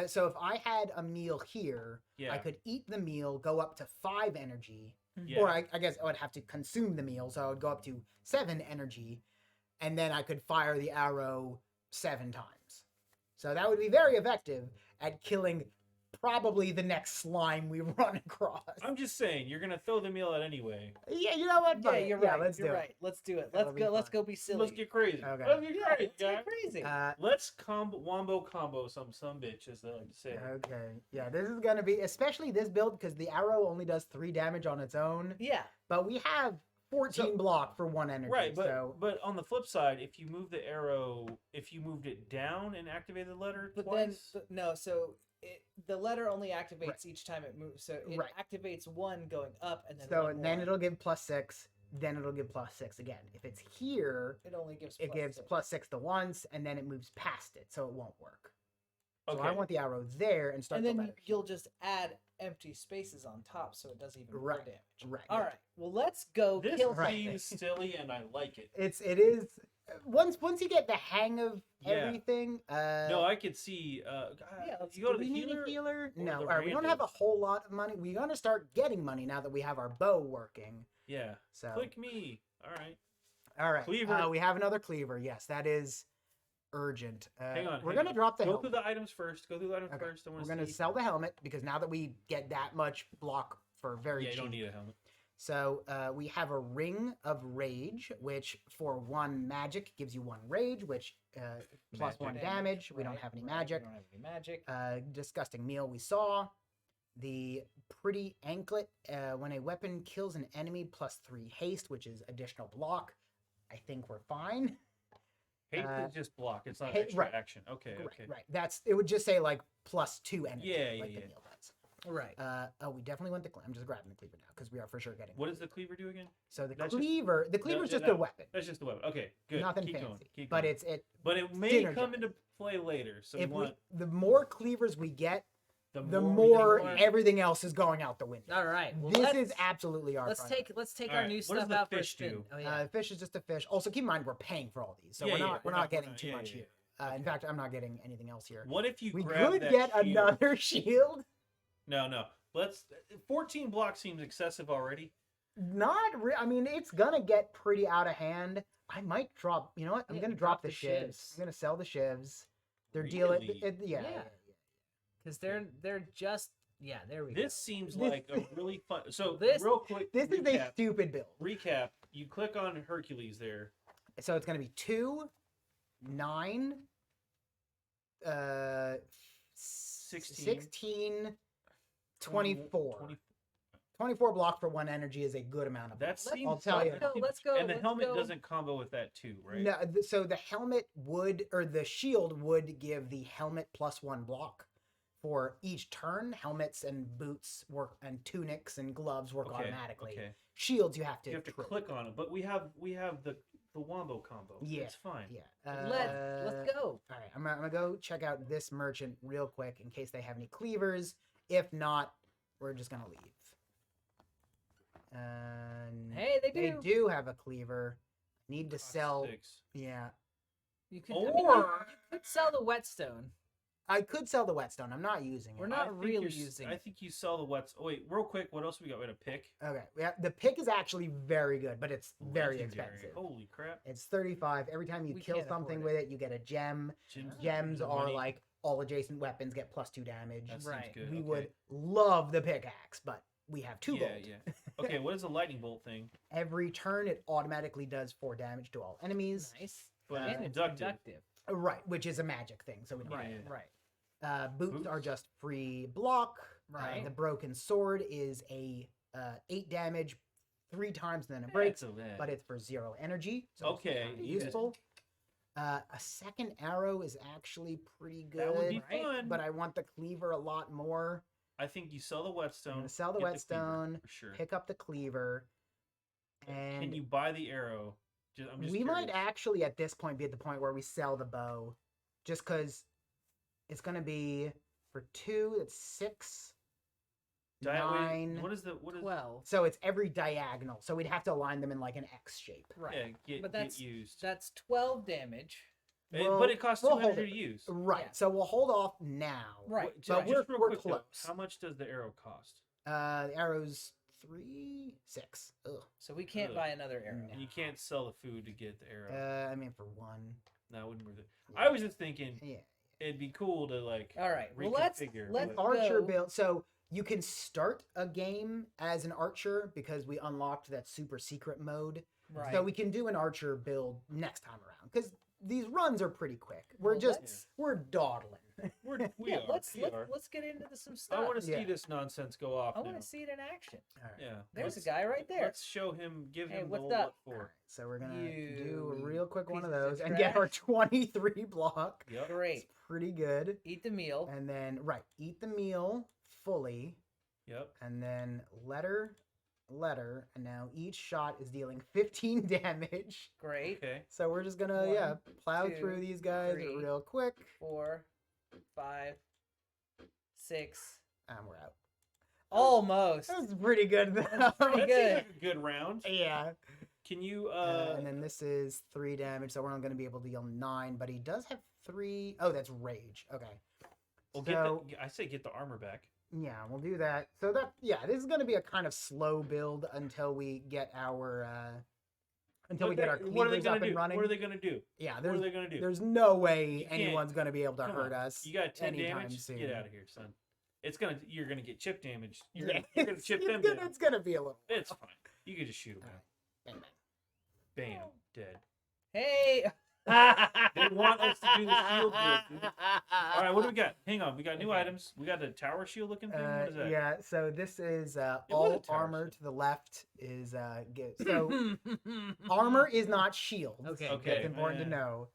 So if I had a meal here, Yeah. I could eat the meal, go up to 5 energy, Yeah. or I guess I would have to consume the meal, so I would go up to 7 energy, and then I could fire the arrow 7 times. So that would be very effective at killing probably the next slime we run across. I'm just saying, you're gonna throw the meal out anyway. Yeah, you know what? Yeah, Fuck it. you're Yeah, right. let's You're do right. Let's do it. That'll Let's be go. Let's fun. go be silly. Let's get crazy. Okay. Let's get Yeah, crazy, let's get guys. crazy. it. Let's wombo combo some bitch, as they like to say. Okay. Yeah, this is gonna be especially this build because the arrow only does 3 damage on its own, Yeah. but we have 14 So- block for 1 energy. Right, so but on the flip side, if you move the arrow, if you moved it down and activated the letter But twice, then no. So the letter only activates each time it moves. So it Right. activates one going up, and then so one then more. it'll give +6, then it'll give +6 again. If it's here, It only gives. it gives +6. +6 the once, and then it moves past it, so it won't work. So okay. I want the arrow there and start And the then letter. you'll just add empty spaces on top, so it does even more Right. damage. Right. All right. Well, let's go This kill Right. something. seems silly, and I like it. It is once you get the hang of Yeah. everything. No, I could see. let's you go to Do the we need healer. a healer? or No. the All right, we don't have a random? whole lot of money. We're gonna start getting money now that we have our bow working. Yeah. So Click me. All right. all right. Cleaver. We have another cleaver. Yes, that is urgent. Hang on. We're hang gonna on. drop the Go helmet. through the items first. Go through the items Okay, first. I want We're to gonna see. sell the helmet because now that we get that much block for very Yeah, you cheap. don't need a helmet. So we have a ring of rage, which for 1 magic gives you 1 rage, which plus 1 damage. We don't Right, have any right, magic. We don't have any magic. Disgusting meal we saw. The pretty anklet. When a weapon kills an enemy, plus 3 haste, which is additional block. I think we're fine. Haste Uh, is just block. It's not ha- extra right. action. Okay. Right, Okay. right. It would just say like plus 2 energy, Yeah, like yeah, the yeah. meal does. Right. We definitely want the. I'm just grabbing the cleaver now because we are for sure getting. What does the cleaver do again? So the that's just- cleaver. The cleaver's no, just no. a weapon. That's just the weapon. Okay. Good. Nothing Keep fancy. going. Keep But going. it's it may synergized. come into play later. So if you want the more cleavers we get, the we more can- everything else is going out the window. All right. Well, This is absolutely our. let's priority. take All our right, new what does stuff the out for a fish spin. do? Oh yeah. Fish is just a fish. Also, keep in mind we're paying for all these, so Yeah, we're yeah, not we're we're not- not getting we're not- too yeah, much yeah, here. In fact, I'm not getting anything else here. What if you We grab could that get shield? another shield. No. Let's. 14 blocks seems excessive already. I mean, it's gonna get pretty out of hand. I might drop. You know what? I'm Yeah, gonna drop drop the the shivs. shivs. I'm gonna sell the shivs. They're dealing. Really? Yeah. Yeah. Because they're just there we This go. seems This- like a really fun. So This- real quick, This is a recap. stupid build. Recap. You click on Hercules there. So it's gonna be 2, 9, 16, 24. 20 24 block for 1 energy is a good amount of That block. seems. I'll tell you. Let's go. And the let's helmet go. doesn't combo with that too, right? No, so the helmet would, or the shield would give the helmet +1 block for each turn. Helmets and boots work, and tunics and gloves work automatically. Okay. Shields, you have to. You have to trip. click on it, but we have the wombo combo. Yeah, It's fine. Yeah. Let's go. All right, I'm gonna go check out this merchant real quick in case they have any cleavers. If not, we're just gonna leave. Hey, they They do. do have a cleaver. Need to Cost sell. 6. Yeah, You could, Or- you could sell the whetstone. I could sell the whetstone. I'm not using it. We're not I think really you're s- using I it. think you sell the what's. Oh wait, real quick. What else we got? We got a pick. Okay, yeah, the pick is actually very good, but it's very Legendary. expensive. Holy crap! It's 35. Every time you We kill can't something afford with it, you get a gem. Gems, Gems the are money. like all adjacent weapons get +2 damage. That seems Right. good. We okay. would love the pickaxe, but we have 2 Yeah, gold. yeah. Okay, what is the lightning bolt thing? Every turn, it automatically does 4 damage to all enemies. Nice. But and it's it's inductive. inductive. Right, which is a magic thing, so we don't Right, need yeah. Right. Boots are Boots. just free block. Right. The broken sword is a 8 damage 3 times, and then it That's breaks, a bit. but it's for 0 energy. So Okay, it's kinda yeah. useful. A second arrow is actually pretty good, That would be Right, fun. but I want the cleaver a lot more. I think you sell the I'm whetstone. gonna sell the get cleaver, whetstone, for sure. pick up the cleaver, and Can you buy the arrow? I'm just we might curious. actually at this point be at the point where we sell the bow, just because it's gonna be for 2. It's 6, Wait, 9. What is 12. So it's every diagonal. So we'd have to align them in like an X shape. Right. Yeah, But get that's used. that's 12 damage. But it costs we'll 2 hold energy to it. use. Right. Yeah. So we'll hold off now. Right. What- But just real we're quick, though, close. how much does the arrow cost? The arrows 3, 6. Ugh. So we can't Ugh. buy another arrow. And you can't sell the food to get the arrow. I mean for 1. That wouldn't worth it. Yeah. I was just thinking Yeah. it'd be cool to like. All right. Well, let's reconfigure, let's but- Archer go. build. So you can start a game as an archer because we unlocked that super secret mode. Right. So we can do an archer build next time around because these runs are pretty quick. We're Well, just let's- we're dawdling. We yeah, are. let's we let's, are. let's get into some I stuff. want to see Yeah. this nonsense go off I now. want to see it in action. All right. Yeah. There's a let's- guy right there. Let's show him. Give Hey, him what's the whole up? what All right, for. so we're gonna do You a real quick one of pieces of those and get our trash. 23 block. Yep. Great. It's pretty good. Eat the meal. And then eat the meal fully, Yep. and then letter, and now each shot is dealing 15 damage. Great. Okay. So we're just gonna One, plow two, through these guys 3. real quick. 4, 5, 6. And we're out. Almost. That was pretty good. That's though. pretty That good. seems like a good round. Yeah. Can you And then this is 3 damage, so we're only gonna be able to deal 9. But he does have 3. Oh, that's rage. Okay. well, so- I say get the armor back. Yeah, we'll do that. So this is going to be a kind of slow build until we get our What our are they cleavers gonna up do? and running. What are they gonna do? Yeah, What are there's they gonna do? there's no way You can't- anyone's going to be able to Come hurt on. us. You got 10 anytime damage. soon. Get out of here, son. You're gonna get chip damage. You're Yeah, gonna chip them gonna, down. it's going to be a little. It's fine. You can just shoot them. Bang, bang. Bam, dead. Hey. They want us to do the shield build, dude. All right, what do we got? Hang on, we got new Okay. items. We got a tower shield looking thing. What is that? Yeah, so this is was a all tower armor shield. to the left is good. So armor is not shield. Okay. Okay. That's important to yeah. know.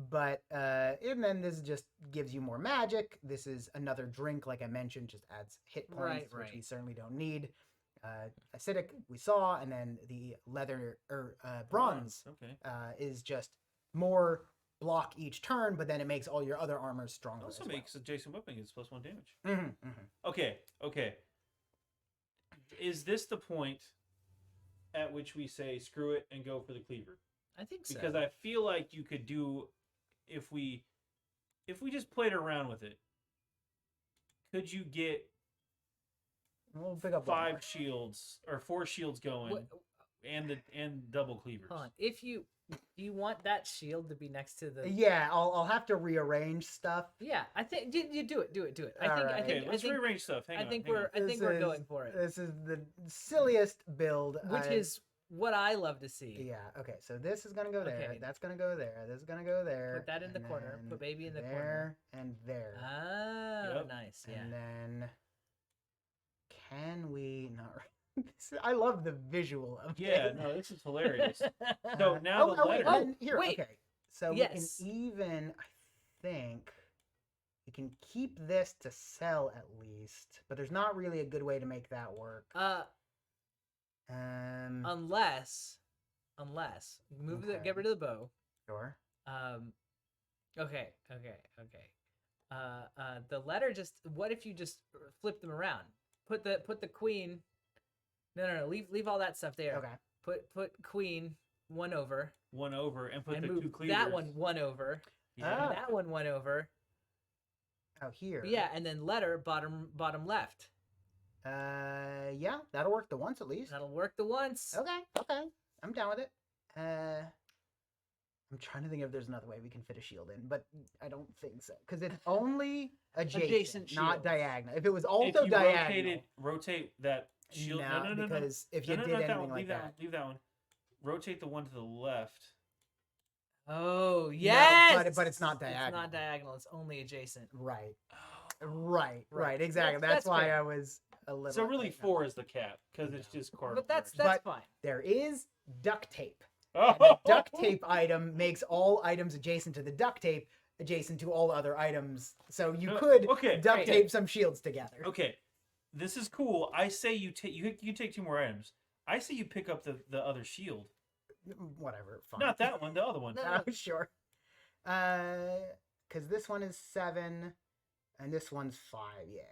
But and then this just gives you more magic. This is another drink, like I mentioned, just adds hit points, Right, which right. we certainly don't need. Acidic we saw, and then the leather or bronze Okay. is just more block each turn, but then it makes all your other armors It stronger. also as well. makes adjacent weapon gets +1 damage. Mhm. Okay. Is this the point at which we say screw it and go for the cleaver? I think so. Because I feel like you could do if we if we just played around with it, could you get We'll pick up one 5 more. shields or 4 shields going What- and double cleavers? Hold on. If you want that shield to be next to the Yeah, I'll have to rearrange stuff. Yeah, I think you do it. I think Alright. Okay, let's rearrange stuff. Hang on. I think hang on. we're going for it, This is the silliest build. which is what I love to see. Yeah. Okay. So this is gonna go there. Okay. That's gonna go there. This is gonna go there. Put that in the and corner. then Put baby in the there corner. and there. Ah, Yep. nice. Yeah. And then can we not? I love the visual of Yeah, it. no, this is hilarious. So now the wait, letter. and here. wait. Okay. So Yes. we can even. I think we can keep this to sell at least, but there's not really a good way to make that work. Unless Okay. get rid of the bow. Sure. Okay. The letter just. What if you just flip them around? Put the queen. No. Leave all that stuff there. Okay. Put queen one over. One over and put And the move 2 cleavers. that one over. Yeah. And that one over. Oh, here. Yeah, and then letter bottom left. Yeah, that'll work the once at least. That'll work the once. Okay. I'm down with it. I'm trying to think if there's another way we can fit a shield in, but I don't think so because it's only adjacent, not shields. diagonal. If it was If also you diagonal, rotate that shield. No. because if you No, did not that anything one. like Leave that one. Leave that one. Rotate the one to the left. Oh yes, but it's not It's diagonal. not diagonal. It's only adjacent. right, Oh. right, exactly. That's That's why fair. I was a little. So really, like, 4 is the cap because it's just cardboard. But that's But- fine. There is duct tape. Oh, And the duct tape item makes all items adjacent to the duct tape adjacent to all other items. So you could okay, duct okay. tape some shields together. Okay, this is cool. I say you take you take 2 more items. I say you pick up the other shield. Whatever. Fine. Not that one. The other one. No. Oh, sure. Because this one is 7, and this one's 5. Yeah.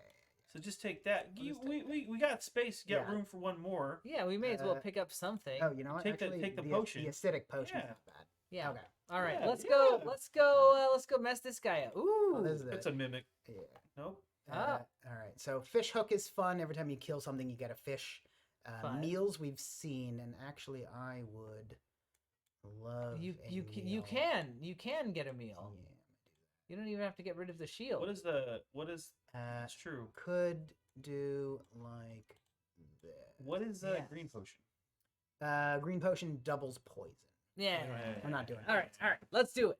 So just take that. I'll You, just take we got space. Got Yeah. room for one more. Yeah, we may as well Uh, pick up something. Oh, you know what? Take the- Actually, take the potion. The acidic potion Yeah. is not bad. Yeah. Okay. All right. Yeah, Let's yeah. go. Let's go mess this guy up. Ooh. Oh, this is It's it. a mimic. Yeah. Nope. Ah. All right. So fish hook is fun. Every time you kill something, you get a fish. Fun. Meals we've seen, and actually, I would love you a you meal. can get a meal. Yeah. You don't even have to get rid of the shield. What is? It's true. Could do like this. What is Yes. green potion? Green potion doubles poison. Yeah. Yeah. I'm not doing it. All right. Let's do it.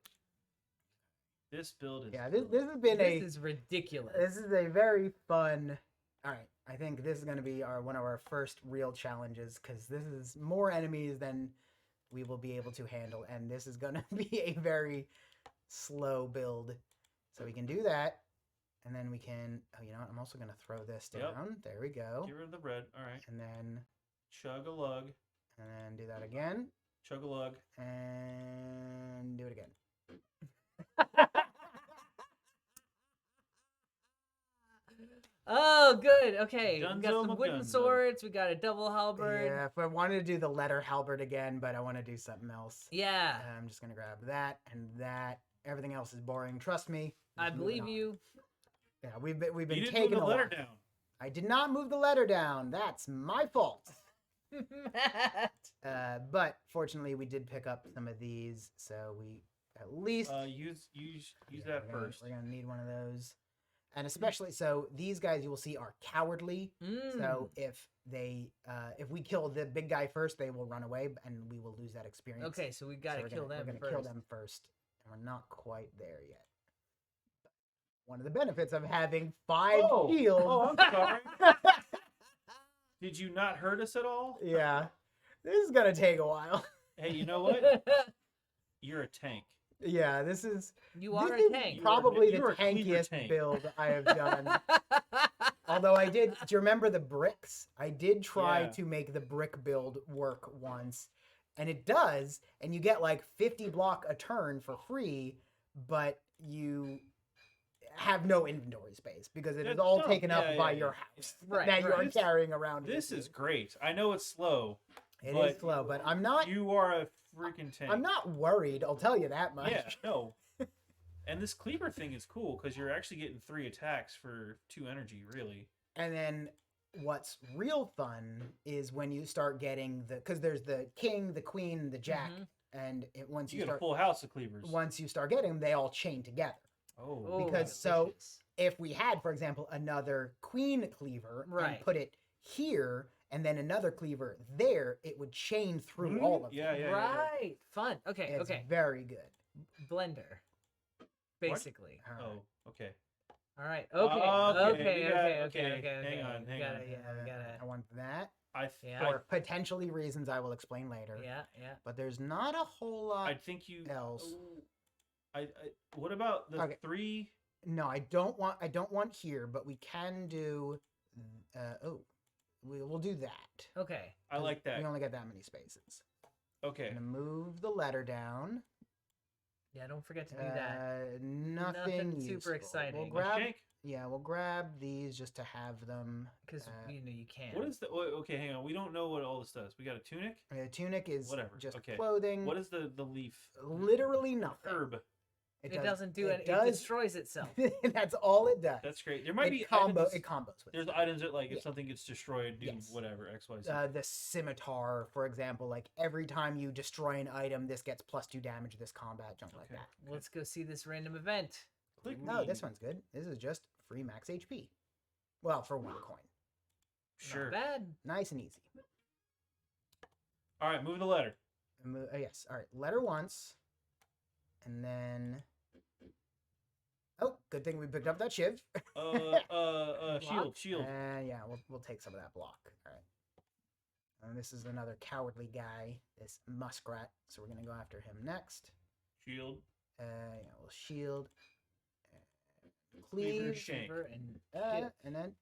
This build is. Yeah, this has been This is ridiculous. this is a very fun. All right, I think this is going to be one of our first real challenges because this is more enemies than we will be able to handle, and this is going to be a very slow build. So we can do that, and then we can. Oh, you know what? I'm also going to throw this Yep. down. There we go. Get rid of the red. All right. And then Chug a lug. do that again, Chug a lug. and do it again. Oh, good. Okay, we got Dunzo some wooden McGunzo. swords. We got a double halberd. Yeah, if I wanted to do the letter halberd again, but I want to do something else. Yeah, I'm just gonna grab that and that. Everything else is boring. Trust me. I Just moving believe on. you. Yeah, we've been You didn't taking move the a letter while. down. I did not move the letter down. That's my fault. Matt. But fortunately, we did pick up some of these, so we at least Use yeah, that we're gonna- first. We're gonna need one of those, and especially so these guys you will see are cowardly. So if we kill the big guy first, they will run away, and we will lose that experience. Okay, so we So gotta we're kill gonna, them We're gonna first. kill them first, and we're not quite there yet. One of the benefits of having 5 shields. Oh, I'm sorry. Did you not hurt us at all? Yeah, this is gonna take a while. Hey, you know what? You're a tank. Yeah, this is You are this a is tank. probably You the are a cleaver tankiest tank. build I have done. Although I did, do you remember the bricks? I did try Yeah. to make the brick build work once, and it does, and you get like 50 block a turn for free, but you have no inventory space because it is That's all dumb. taken up Yeah, by yeah, your yeah. house Right, that right. you're carrying around. with This you. is great. I know it's slow. It but is slow, but I'm not. You are a freaking tank. I'm not worried. I'll tell you that much. Yeah, no. And this cleaver thing is cool because you're actually getting 3 attacks for 2 energy, really. And then what's real fun is when you start getting because there's the king, the queen, the jack, and once You you get start a full house of cleavers. once you start getting them, they all chain together. Oh, Because delicious. If we had, for example, another queen cleaver Right. and put it here and then another cleaver there, it would chain through all of yeah, them. yeah, Right. Fun. Okay. It's Okay. very good. Blender. Basically. All right. Oh, okay. All right. Okay, Okay. we got- Okay. okay, hang on, We hang gotta, on. Yeah. We gotta. I want that Yeah. for potentially reasons I will explain later. Yeah. Yeah. But there's not a whole lot I think you. else. What about the Okay. 3? No, I don't want here, but we can do. We'll do that. Okay. I like that. We only got that many spaces. Okay. Gonna move the letter down. Yeah. Don't forget to do that. Nothing super useful. exciting. We'll A grab. shank? Yeah, we'll grab these just to have them. Because you can. What is the? Okay, hang on. We don't know what all this does. We got a tunic. Tunic is Whatever, just okay. clothing. What is the leaf? Literally nothing. Herb. It doesn't do it it. does- It destroys itself. That's all it does. That's great. There might be It items. combos with There's stuff. items that like if Yeah. something gets destroyed, do Yes. whatever X Y Z. The scimitar, for example, like every time you destroy an item, this gets +2 damage this combat, junk like Okay. that. Let's go see this random event. Click Oh, me. this one's good. This is just free max HP. Well, for 1 coin. Sure. Not bad. Nice and easy. All right, move the letter. Yes. All right. Letter once. And then. Oh, good thing we picked up that shiv. Shield. And yeah, we'll take some of that block. All right. And this is another cowardly guy, this muskrat. So we're gonna go after him next. Shield. Yeah, we'll shield. Cleaver, Cleave. shank. And then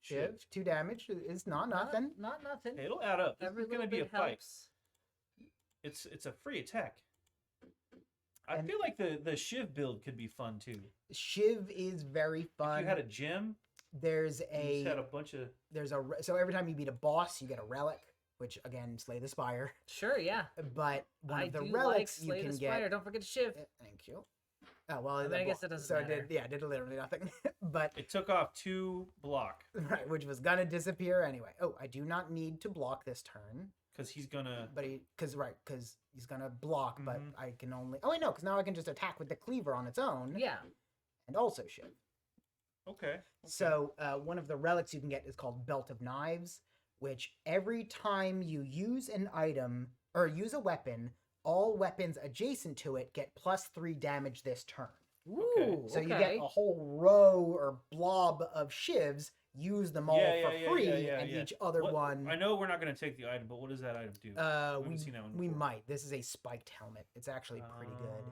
shiv. 2 damage. It's not nothing. Not nothing. Hey, it'll add up. This Every is gonna little be a bit fight. helps. It's a free attack. I And- feel like the shiv build could be fun too. Shiv is very If fun. you had a gem, There's you just had a a bunch of. so every time you beat a boss, you get a relic, which again, Slay the Spire. Sure. Yeah. But one I of the do relics like Slay you the can Spire. get. Don't forget to shiv. Thank you. Oh well, I mean, the I guess block- that doesn't so matter. it did literally nothing. But It took off 2 block right, which was gonna disappear anyway. Oh, I do not need to block this turn, because he's gonna. but because he's gonna block, but Mhm. I can only. Oh wait, no, because now I can just attack with the cleaver on its own, Yeah. and also shiv. Okay. So one of the relics you can get is called Belt of Knives, which every time you use an item or use a weapon, all weapons adjacent to it get +3 damage this turn. Ooh. So you okay. get a whole row or blob of shivs, use them all for free, and yeah. each other What- one. I know we're not gonna take the item, but what does that item do? We seen that one we before. might. This is a spiked helmet. It's actually pretty good.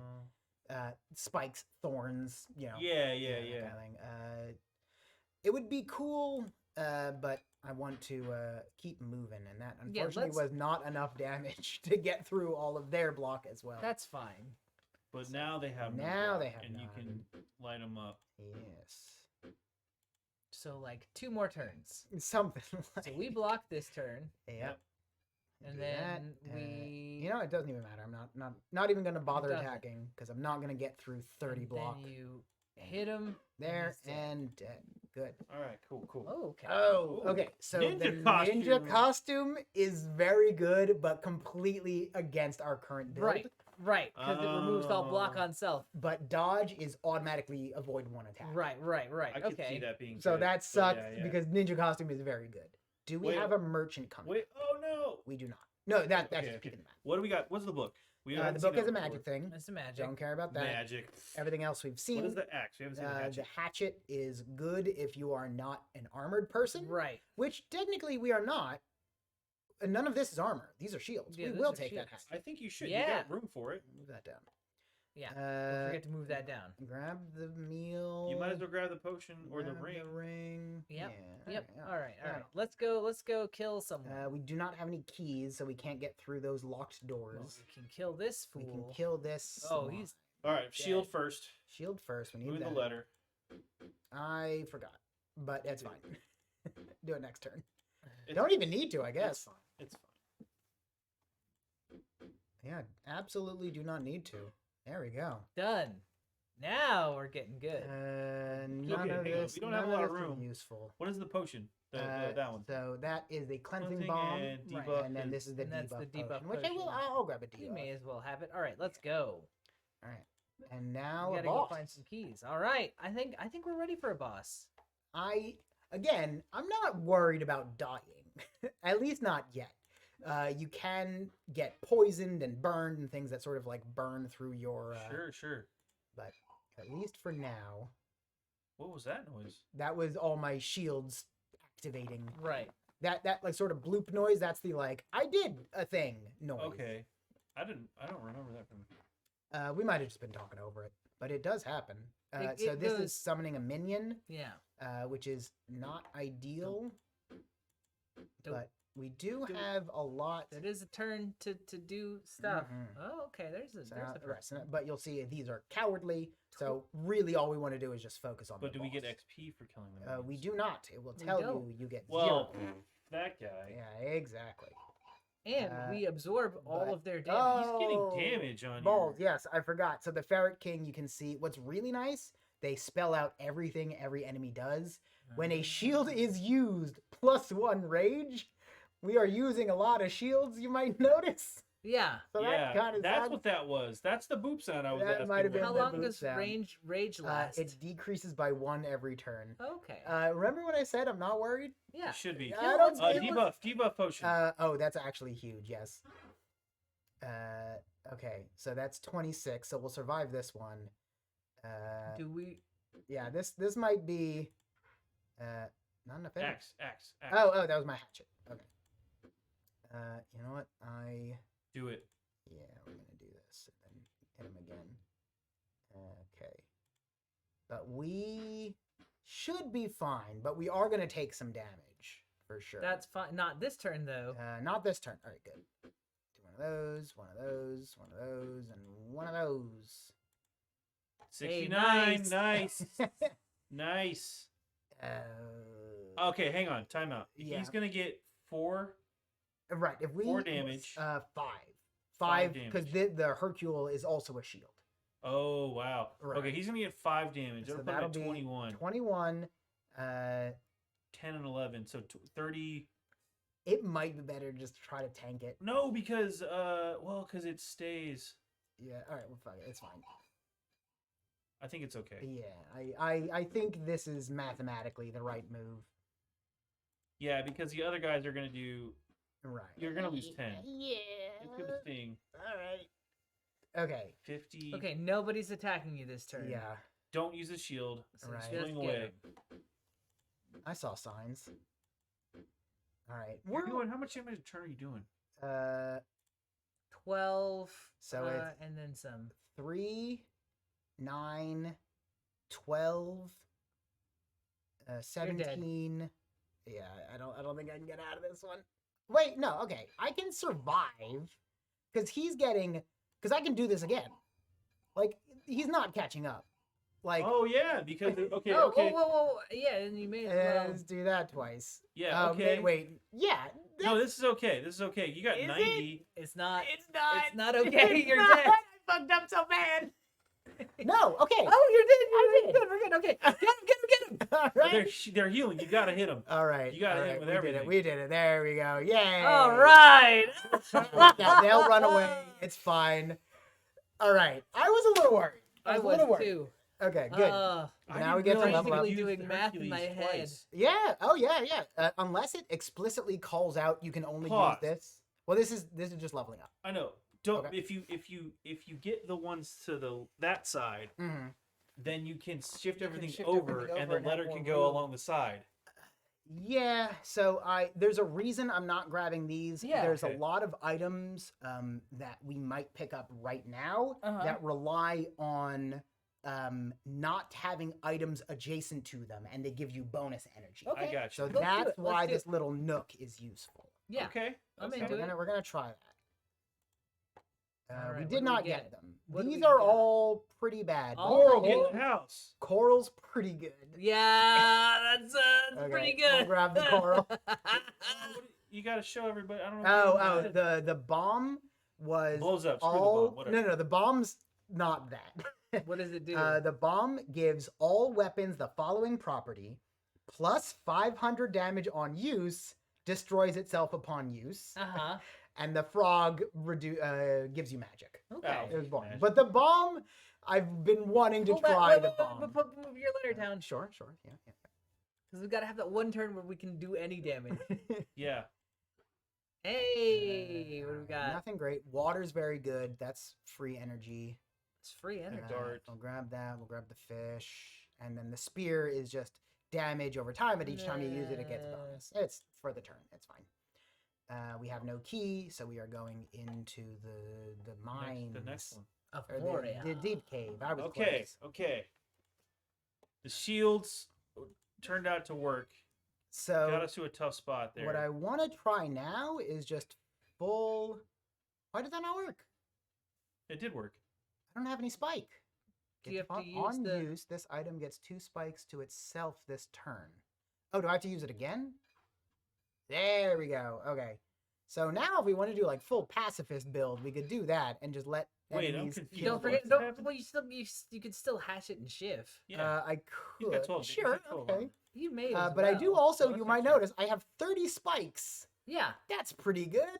Uh, Spikes, thorns, you know. Yeah, that yeah. kind of thing. It would be cool, but I want to keep moving, and that Yeah, unfortunately was not enough damage to get through all of their block as well. That's fine. But now they have. no Now block, they have and you can light them up. Yes, So like 2 more turns. something. Like, So we block this turn, Yep. and Do then that, we. You know, it doesn't even matter. I'm not even gonna bother doesn't. attacking because I'm not gonna get through 30 and block. Then you hit him There he's dead. and dead. Good. All right, cool. Oh, okay. Oh, Ooh. okay. So Ninja the costume. ninja costume is very good, but completely against our current build. Right, because it removes all block Oh. on self. But dodge is automatically avoid 1 attack. Right. I could Okay. see that being. So good, that but sucks yeah, yeah. because ninja costume is very good. Do we Wait, have a merchant coming? Wait. Oh no. We do not. No, that's Okay, just okay. keeping that. What do we got? What's the book? We The haven't book seen is a that magic before. thing. That's the magic. Don't care about that. Magic. Everything else we've seen. What is the axe? We haven't seen the hatchet. The hatchet is good if you are not an armored person, Right. which technically we are not. And none of this is armor. These are shields. Yeah, we those will are take that shields. hatchet. I think you should. Yeah. You got room for it. Move that down. Yeah. Don't Uh, forget to move that down. grab the meal. You might as well grab the potion or the grab ring. The ring. Yep, Yeah, Yep. yeah. All right. Yeah. Let's go kill someone. We do not have any keys, so we can't get through those locked Well, doors. we can kill this We fool. can kill this. Oh, slime. he's All right, shield Dead. first. Shield first. We need Move the that. letter. I forgot, but that's fine. Do it next turn. It's- Don't even need to, I It's guess. fine. It's fine. Yeah, absolutely do not need to. There we go. done. Now we're getting good. None Okay, of hang on, this. we don't none have a lot of this is room. useful. What is the potion? That one. So that is the cleansing Cleansing bomb, and Right. debuff. and then this is the And that's debuff, the debuff potion, which I will. potion. I'll grab a We debuff. may as well have it. All right, let's go. All right, and now We a gotta go boss. find some keys. All right, I think we're ready for a boss. I'm not worried about dying. At least not yet. You can get poisoned and burned and things that sort of like burn through your. Sure. But at least for now, What was that noise? that was all my shields activating. Right. That like sort of bloop noise. That's the like I did a thing noise. Okay. I don't remember that from. We might have just been talking over it, but it does happen. It So this goes- is summoning a minion, Yeah. which is not ideal, Dope. but we do Dope. have a lot. It is a turn to do stuff. Mhm. Oh, okay. There's So a now- first right, so- one. but you'll see these are cowardly. So really, all we want to do is just focus on. But the do we get boss. XP for killing them? We do not. It will We tell don't. you get Well, 0. that guy. Yeah, exactly. And we absorb all but- of their damage. He's getting Oh, damage on Balls, your... yes, I forgot. So the Ferret King, you can see what's really nice. They spell out everything every enemy does. When a shield is used, +1 rage. We are using a lot of shields, you might notice. Yeah. So Yeah, that kind of that's what that was. That's the boop sound I was That asking might have been How the long boot does sound. rage last? It decreases by 1 every turn. Okay. Remember when I said I'm not worried? Yeah. It should be. I don't Kill think- Debuff potion. Oh, that's actually huge. Yes. Okay, so that's 26. So we'll survive this one. Do we? Yeah, this might be. Not enough energy. Axe. Oh, that was my hatchet. Okay. You know what? Do it. Yeah, we're gonna do this and then hit him again. Okay. But we should be fine. But we are gonna take some damage for sure. That's fine. Not this turn though. Not this turn. All right, good. Do one of those, one of those, one of those, and one of those. 69. Hey, Nice. Uh, Okay, hang on. Time out. Yeah. He's gonna get 4. right. If we 4 damage. 5. 5 because the Hercule is also a shield. Oh wow. Right. Okay, he's gonna get 5 damage. So That'll put him that'll at be 21. 21. 10 and 11. So 30. It might be better just to try to tank it. No, because because it stays. Yeah. All right. Well, fuck it. It's fine. I think it's okay. Yeah. I think this is mathematically the right move. Yeah, because the other guys are gonna do. Right. You're gonna lose 10. Yeah. It's gonna sting. All right. Okay. 50. Okay, nobody's attacking you this turn. Yeah. Don't use a shield. So Right. just Swing get away. him. I saw signs. All right. You're doing how much damage a turn are you doing? 12. So it's and then some. 3, 9, 12, 17. Yeah, I don't think I can get out of this one. Wait, no, okay. I can survive because because I can do this again. Like, he's not catching up. Like, Oh yeah, because okay, Oh, okay, whoa. Yeah, and you may as well. let's do that twice. yeah, okay. Wait, yeah. No, this is okay. This is okay. You got Is it? 90. It's not. It's not. It's not okay. It's You're not. dead. I fucked up so bad. No, okay. Oh, you're dead. I You're did. good. We're good. Okay. Get him. All But right. they're healing. You gotta hit them. All right. You gotta all hit right, with we did everything. it. We did it. There we go. Yay. All right. Now they'll run away. It's fine. All right. I was a little worried. I a was little worried. too. Okay, good. Now we get to level up. Basically doing math in my head. Yeah. Oh, yeah. Unless it explicitly calls out, you can only Pause. use this. Well, this is just leveling up. I know. Don't Okay. if you get the ones to that side, Mm-hmm. then you can shift can everything shift over, everything and over the and have letter more can go room. along the side. Yeah, so there's a reason I'm not grabbing these. Yeah. There's Okay. a lot of items that we might pick up right now Uh-huh. that rely on not having items adjacent to them, and they give you bonus energy. Okay. I got So you. Let's do that's it. why Let's do this little nook is useful. Yeah. Okay. I'm okay. So into we're gonna try that. All We right, what did do not we get get? them. What do These we are got? all pretty bad. All Coral, the get whole- in the house. Coral's pretty good. Yeah, that's Okay, pretty I'll good. grab the coral. You got to show everybody. I don't know. Oh, the bomb was blows up. Screw all the bomb. Whatever. no, the bombs not that. What does it do? The bomb gives all weapons the following property: plus 500 damage on use, destroys itself upon use, Uh-huh. and the frog gives you magic. Okay. It was boring. Magic. But the bomb, I've been wanting to try the bomb. Move your letter down. Sure, yeah. Because we gotta have that one turn where we can do any damage. Yeah. Hey, what do we got? Nothing great. Water's very good. That's free energy. It's free energy. Dart. We'll grab that. We'll grab the fish. And then the spear is just damage over time, but each time you use it, it gets bonus. It's for the turn. It's fine. We have no key, so we are going into the mines. The next one. Of Or Moria. the deep cave. I was Okay. close. Okay. The shields turned out to work. So Got us to a tough spot there. what I want to try now is just full. Why did that not work? It did work. I don't have any spike. Do you have to On use the- use, this item gets 2 spikes to itself this turn. Oh, do I have to use it again? There we go. Okay. So now if we want to do like full pacifist build, we could do that and just let Wait, I'm enemies confused. kill Don't forget. What's Don't. happened? Well, you could still hash it in Shiv. Yeah. I He's got could. 12. He's Sure. got 12 Okay. You may. But I do also, Well, you that's might not notice, I have 30 spikes. Yeah. That's pretty good.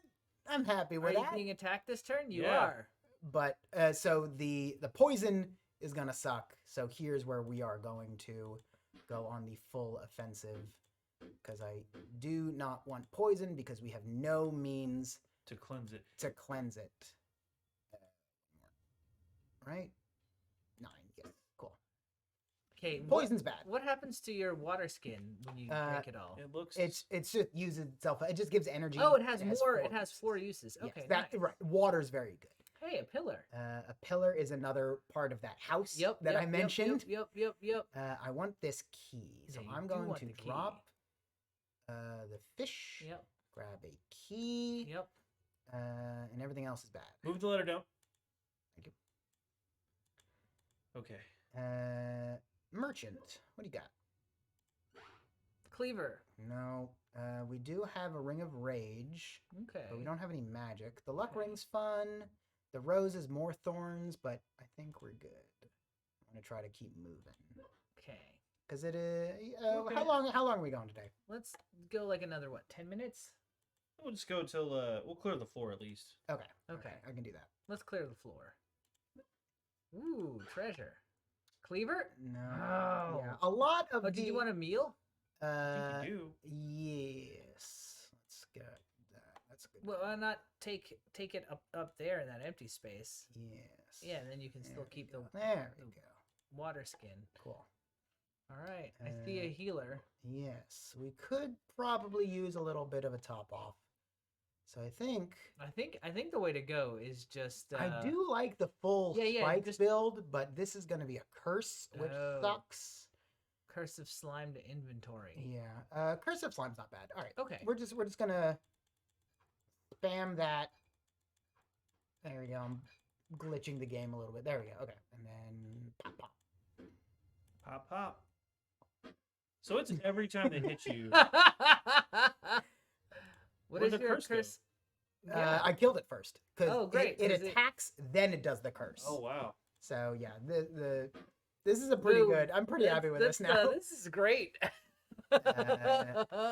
I'm happy Are with you that. being attacked this turn? You Yeah. are. But so the poison is gonna suck. So here's where we are going to go on the full offensive, because I do not want poison because we have no means To cleanse it. to cleanse it. Right? 9. Yes. Cool. Okay. Poison's bad. What happens to your water skin when you drink it all? It looks. It's just uses itself. It just gives energy. Oh, it has more. four It has uses. 4 uses. Yes, Okay. that nice. right. Water's very good. Hey, a pillar. A pillar is another part of that house Yep. that yep, I mentioned. Yep. I want this key, so Yeah, you I'm do going want to the key. drop the fish. Yep. Grab a key. Yep. And everything else is bad. Move the letter down. Thank you. Okay. Merchant. What do you got? Cleaver. No. We do have a ring of rage, Okay. but we don't have any magic. The luck Okay. ring's fun. The rose is more thorns, but I think we're good. I'm gonna try to keep moving Okay. because it is. Okay. How long are we going today? Let's go like another 10 minutes? We'll just go till we'll clear the floor at least. Okay. Okay. I can do that. Let's clear the floor. Ooh, treasure. Cleaver? No. Oh. Yeah. A lot of Oh, did you want a meal? I think you do. Yes. Let's get that. That's a good. Well, why not take it up there in that empty space? Yes. Yeah, and then you can There still we keep go. the There we go. water skin. Cool. All right. I see a healer. Yes, we could probably use a little bit of a top off. So I think I think the way to go is just I do like the full yeah, spikes just- build, but this is going to be a curse, which Oh. sucks. Curse of Slime to inventory. Yeah, curse of slime's not bad. All right, Okay. we're just gonna spam that. There we go. I'm glitching the game a little bit. There we go. Okay, and then pop pop. Pop pop. So it's every time they hit you. What Where'd is the your curse go? curse? Yeah. I killed it first because Oh, great. it Is it- attacks, then it does the curse. Oh wow. So yeah, this is a pretty Boom. good. I'm pretty happy with this That's, now. this is great. We got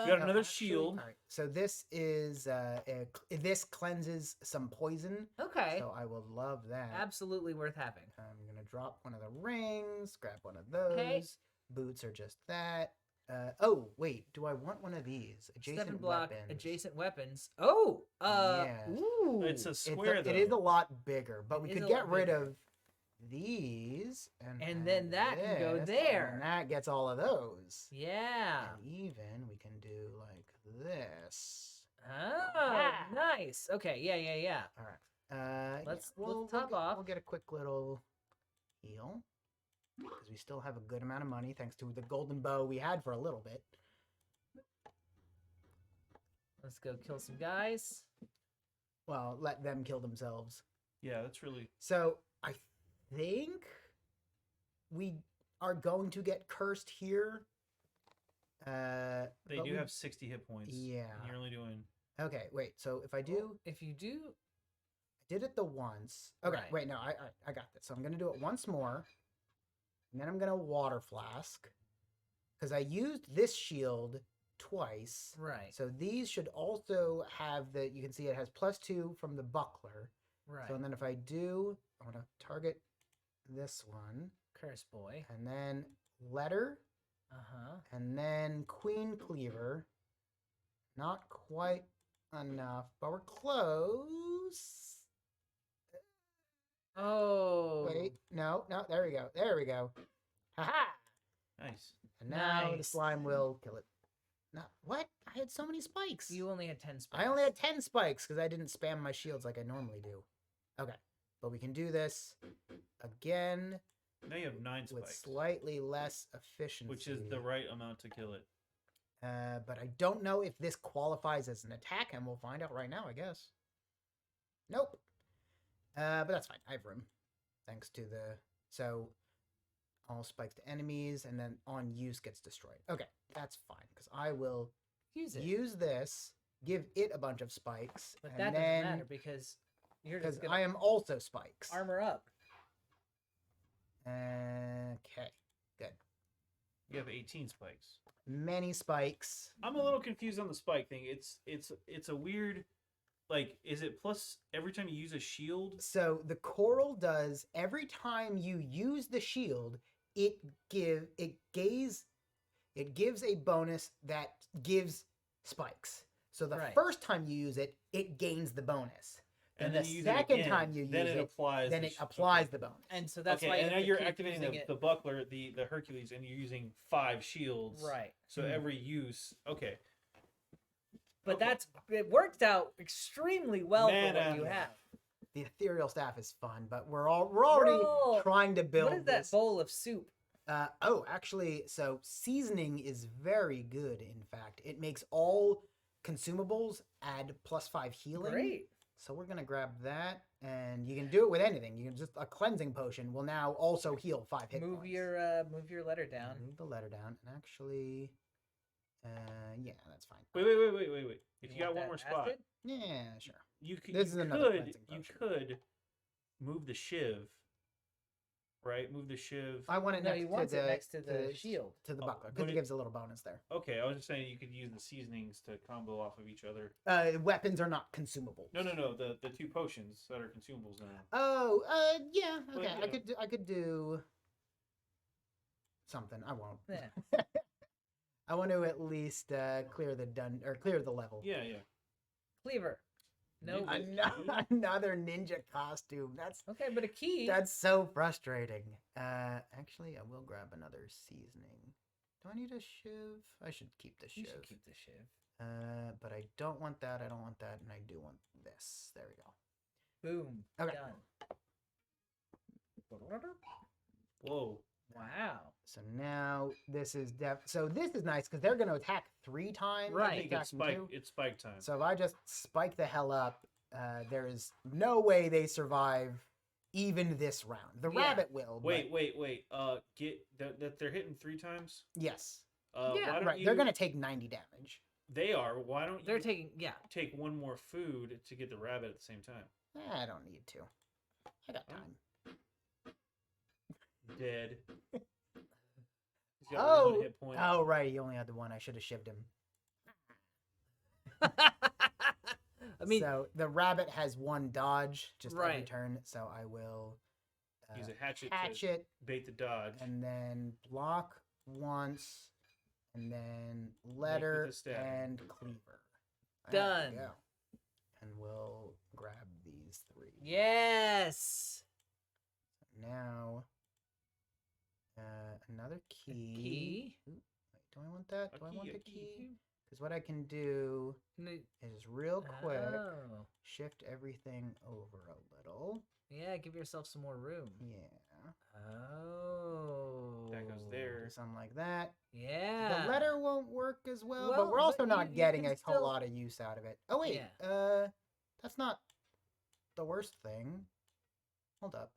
another actually- shield. All right, so this is this cleanses some poison. Okay. So I will love that. Absolutely worth having. I'm gonna drop one of the rings, grab one of those. Okay. Boots are just that. Oh wait, do I want one of these adjacent 7 block weapons? adjacent weapons. Oh. Yes. Ooh. It's a It's square it is a though. lot bigger, but we It is could a get lot rid bigger. of these, and then that can go this, there. and that gets all of those. Yeah. And even we can do like this. Oh, nice. Okay. Yeah. All right. Let's we'll top get, off. We'll get a quick little heal because we still have a good amount of money thanks to the golden bow we had for a little bit. Let's go kill some guys. Well, let them kill themselves. Yeah, that's really. So I think we are going to get cursed here. They but do we- have 60 hit points. Yeah. And you're only doing. Okay, wait. So if I do, If you do, did it the once. Okay, Right. wait, no, I got this. So I'm gonna do it once more, and then I'm gonna water flask because I used this shield twice. Right. So these should also have the. You can see it has +2 from the buckler. Right. So and then if I do, I'm gonna target this one, Curse boy. and then letter, Uh-huh. and then queen cleaver. Not quite enough, but we're close. Oh. Wait, no, there we go. There we go. Haha! Nice. And now the Nice. slime will kill it. No, what? I had so many spikes. You only had 10 spikes. I only had 10 spikes because I didn't spam my shields like I normally do. Okay, but we can do this again Now you have 9 with spikes, slightly less efficiency. which is the right amount to kill it. But I don't know if this qualifies as an attack, and we'll find out right now, I guess. Nope. But that's fine. I have room. Thanks to the... So, all spikes to enemies, and then on use gets destroyed. Okay, that's fine, because I will Use it. use this, give it a bunch of spikes, But and that then... doesn't matter because you're Because just going I to am also spikes. armor up. Okay, good. You have 18 spikes. Many spikes. I'm a little confused on the spike thing. It's a weird, like, is it plus every time you use a shield? So the coral does every time you use the shield, it gives a bonus that gives spikes. So the Right. first time you use it, it gains the bonus. And then the you use second it again, time you then use it applies. then the it sh- applies okay. the bonus. And so that's okay, why you and now have to you're keep activating using it. the buckler, the Hercules, and you're using 5 shields. Right. So Hmm. every use, okay. But Okay. it worked out extremely well for what Man, you yeah. have. The ethereal staff is fun, but we're already all- trying to build What is that this. bowl of soup? Actually, so seasoning is very good. In fact, it makes all consumables add +5 healing. Great. So we're gonna grab that, and you can do it with anything. You can just a cleansing potion will now also heal 5 hit Move points. move your letter down. Move the letter down, and actually, yeah, that's fine. Wait. If you got want one more that spot, acid? Yeah, sure. you could. This is another cleansing You potion. could move the shiv. Right, move the shiv. I want it No, next he to wants the it next to the shield. to the Oh, buckler but because it it- gives a little bonus there. Okay, I was just saying you could use the seasonings to combo off of each other. Weapons are not consumable. No. The 2 potions that are consumables now. Oh, yeah. Well, Okay, you know. I could do something. I won't. Yeah. I want to at least clear the level. Yeah. Cleaver. No. Ninja. Another ninja costume. Okay, but a key. That's so frustrating. Actually, I will grab another seasoning. Do I need a shiv? I should keep the You shiv. should keep the shiv. But I don't want that. I don't want that, and I do want this. There we go. Boom. Okay. Done. Whoa. Wow. So now this is so this is nice because they're going to attack 3 times. Right. I think Attack it's them spike. 2. It's spike time. So if I just spike the hell up, there is no way they survive even this round. The Yeah. rabbit will. Wait. Get that they're hitting 3 times. Yes. Yeah, Why don't Right. you, They're going to take 90 damage. They are. Why don't They're you taking take 1 more food to get the rabbit at the same time? I don't need to. I got time. Dead. He's got 1 hit point. Oh, right. He only had the 1. I should have shivved him. I mean, so the rabbit has 1 dodge just every Right. turn. So I will Use a hatchet, hatchet to bait the dodge. and then block once, and then letter stab. and cleaver. There we Done. go. And we'll grab these 3. yes. Now, another key. Key. Ooh, wait, do I want that? A Do I key, want a the key. key? Because what I can do is real quick Oh. shift everything over a little. Yeah, give yourself some more room. Yeah. Oh. That goes Do there. something like that. Yeah. The letter won't work as well, Well, but we're also but not you getting can a still- whole lot of use out of it. Oh wait, Yeah. that's not the worst thing. Hold up.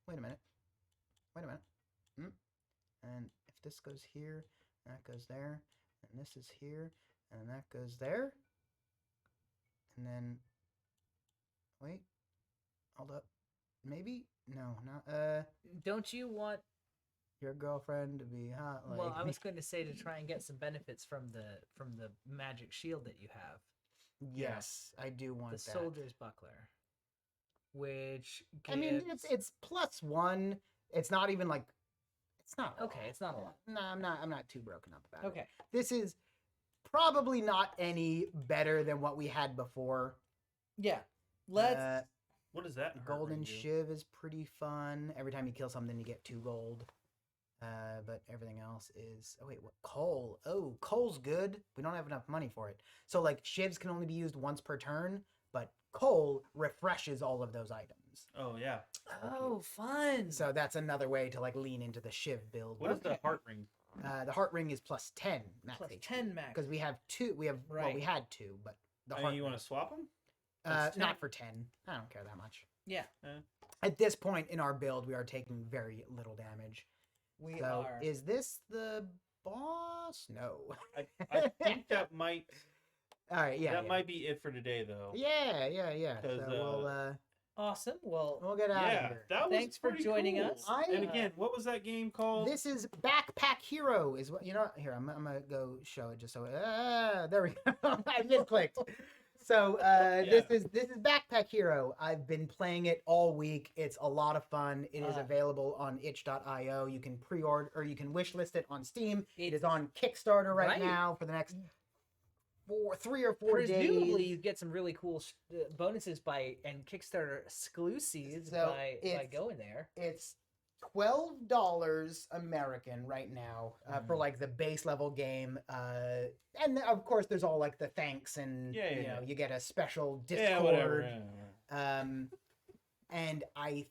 Wait a minute. And if this goes here, that goes there, and this is here, and that goes there, and then wait, Hold up. Maybe? No, not Don't you want? your girlfriend to be hot like Well, I me. was going to say to try and get some benefits from the magic shield that you have, Yes, I do want the that. soldier's buckler, which gives... I mean, it's +1. It's not even like it's not a Okay, lot. it's not a lot. No, I'm not too broken up about it. Okay, This is probably not any better than what we had before. yeah. Let's. What is that? in Heart Golden Ring do? Shiv is pretty fun. Every time you kill something, you get 2 gold. But everything else is... Oh, wait, what? Coal. Oh, coal's good. We don't have enough money for it. So, like, Shivs can only be used once per turn, but coal refreshes all of those items. Oh yeah. Oh, fun. So that's another way to, like, lean into the Shiv build. What is the Okay. Heart Ring? The Heart Ring is +10 max Plus HP. 10 max. Because we have 2. We have... Well, we Right. had 2, but the I Heart mean, you Ring... want to swap them? That's 10. Not for 10. I don't care that much. Yeah, At this point in our build, we are taking very little damage. we So are. is this the boss? No. I think that might All right, yeah. that yeah. might be it for today, though. Yeah. 'Cause, So Awesome. Well, we'll get out of Yeah, here. that was Thanks for pretty joining cool. us. And again, what was that game called? This is Backpack Hero. Is what you know. Here, I'm gonna go show it just so. There we go. I misclicked. So this is Backpack Hero. I've been playing it all week. It's a lot of fun. It is available on itch.io. You can pre-order or you can wishlist it on Steam. It is on Kickstarter right Right. now for the next 3 or 4 presumably days. you get some really cool bonuses and Kickstarter exclusives So by it's- going there. It's $12 American right now for like the base level game, and of course there's all like the thanks and Yeah, you yeah, know yeah. you get a special Discord. Yeah, whatever. Yeah. And I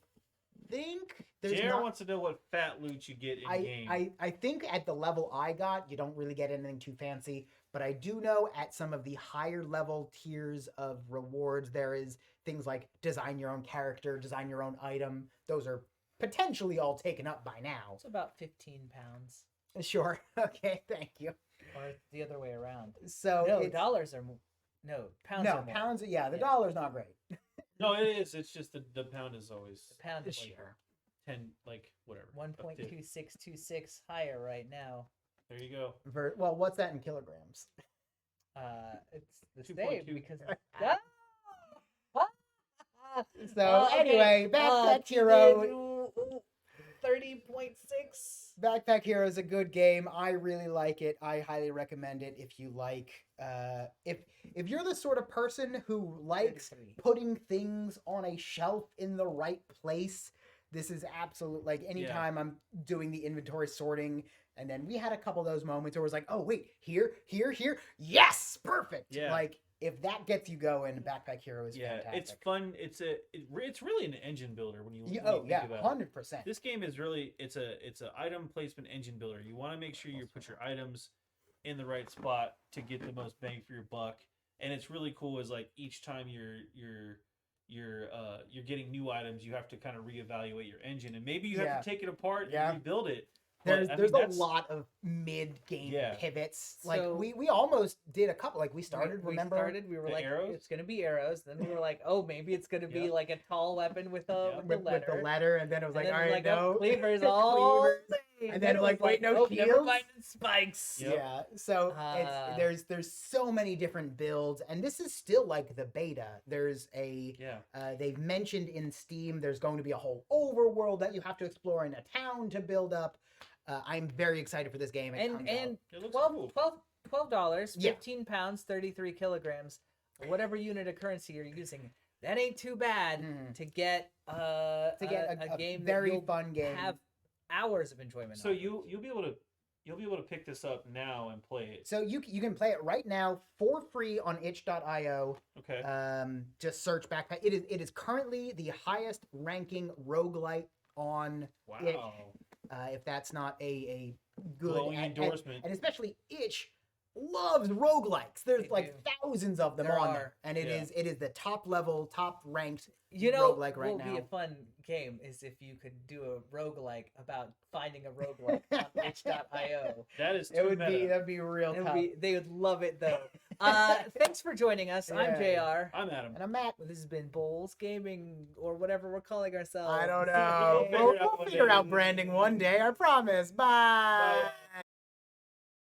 think there's JR not. wants to know what fat loot you get in game. I think at the level I got, you don't really get anything too fancy, but I do know at some of the higher level tiers of rewards, there is things like design your own character, design your own item. Those are potentially all taken up by now. It's about 15 pounds, Sure. Okay. Thank you. or the other way around. So No, it's- dollars are no pounds. no are more. pounds. Yeah, the Yeah. dollar's not great. No, it is. It's just the pound is always The pound is like Sure. 10, like whatever. up to- 1.2626 higher right now. There you go. Well, what's that in kilograms? It's the 2.2. same because. So Okay. anyway, Backpack Hero. 30.6. Backpack Hero is a good game. I really like it. I highly recommend it if you like. If you're the sort of person who likes 33. putting things on a shelf in the right place, this is absolute. Like anytime I'm doing the inventory sorting, and then we had a couple of those moments where it was like, oh wait, here, yes, perfect. Yeah. Like if that gets you going, Backpack Hero is Yeah, fantastic. it's fun. It's really an engine builder when you, when you Oh think yeah, about it. 100%. This game is really it's a item placement engine builder. You want to make sure you put your items in the right spot to get the most bang for your buck. And it's really cool is like each time you're getting new items, you have to kind of reevaluate your engine, and maybe you have to take it apart Yeah. and rebuild it. There's But, I there's mean, a that's- lot of mid game Yeah. pivots. Like So- we almost did a couple. Like we started. We remember? started. We were the like, arrows? it's gonna be arrows. Then we were like, oh, maybe it's gonna be Yep. like a tall weapon with Yep. with with the letter, and then it was And like, then all it was right, like, oh, no cleavers all. Cleavers. day. And then it like, was wait, no oh, never shields? mind, it's spikes. Yep. Yeah. So Ah. there's so many different builds, and this is still like the beta. There's a Yeah. they've mentioned in Steam there's going to be a whole overworld that you have to explore in a town to build up. I'm very excited for this game. It comes out. And It looks $12, cool. $12, Yeah. 15 pounds, 33 kilograms, whatever unit of currency you're using. That ain't too bad Mm. to get to get a game that very you'll fun game. have hours of enjoyment. So on. you'll be able to pick this up now and play it. So you can play it right now for free on itch.io. Okay. Just search Backpack. It is currently the highest ranking roguelite on itch. Wow. If that's not a good Glowing endorsement. and especially itch loves roguelikes. There's They like do. thousands of them There on are. there, and it Yeah. is the top level, top ranked. You know, roguelike right what would be a now. fun game is if you could do a roguelike about finding a roguelike on itch.io. That is It too would meta. be that'd be real tough. They would love it though. Thanks for joining us. I'm Yeah. JR. I'm Adam. And I'm Matt. This has been Bowls Gaming, or whatever we're calling ourselves. I don't know. We'll figure it out We'll one figure day. out branding one day. I promise. Bye. Bye.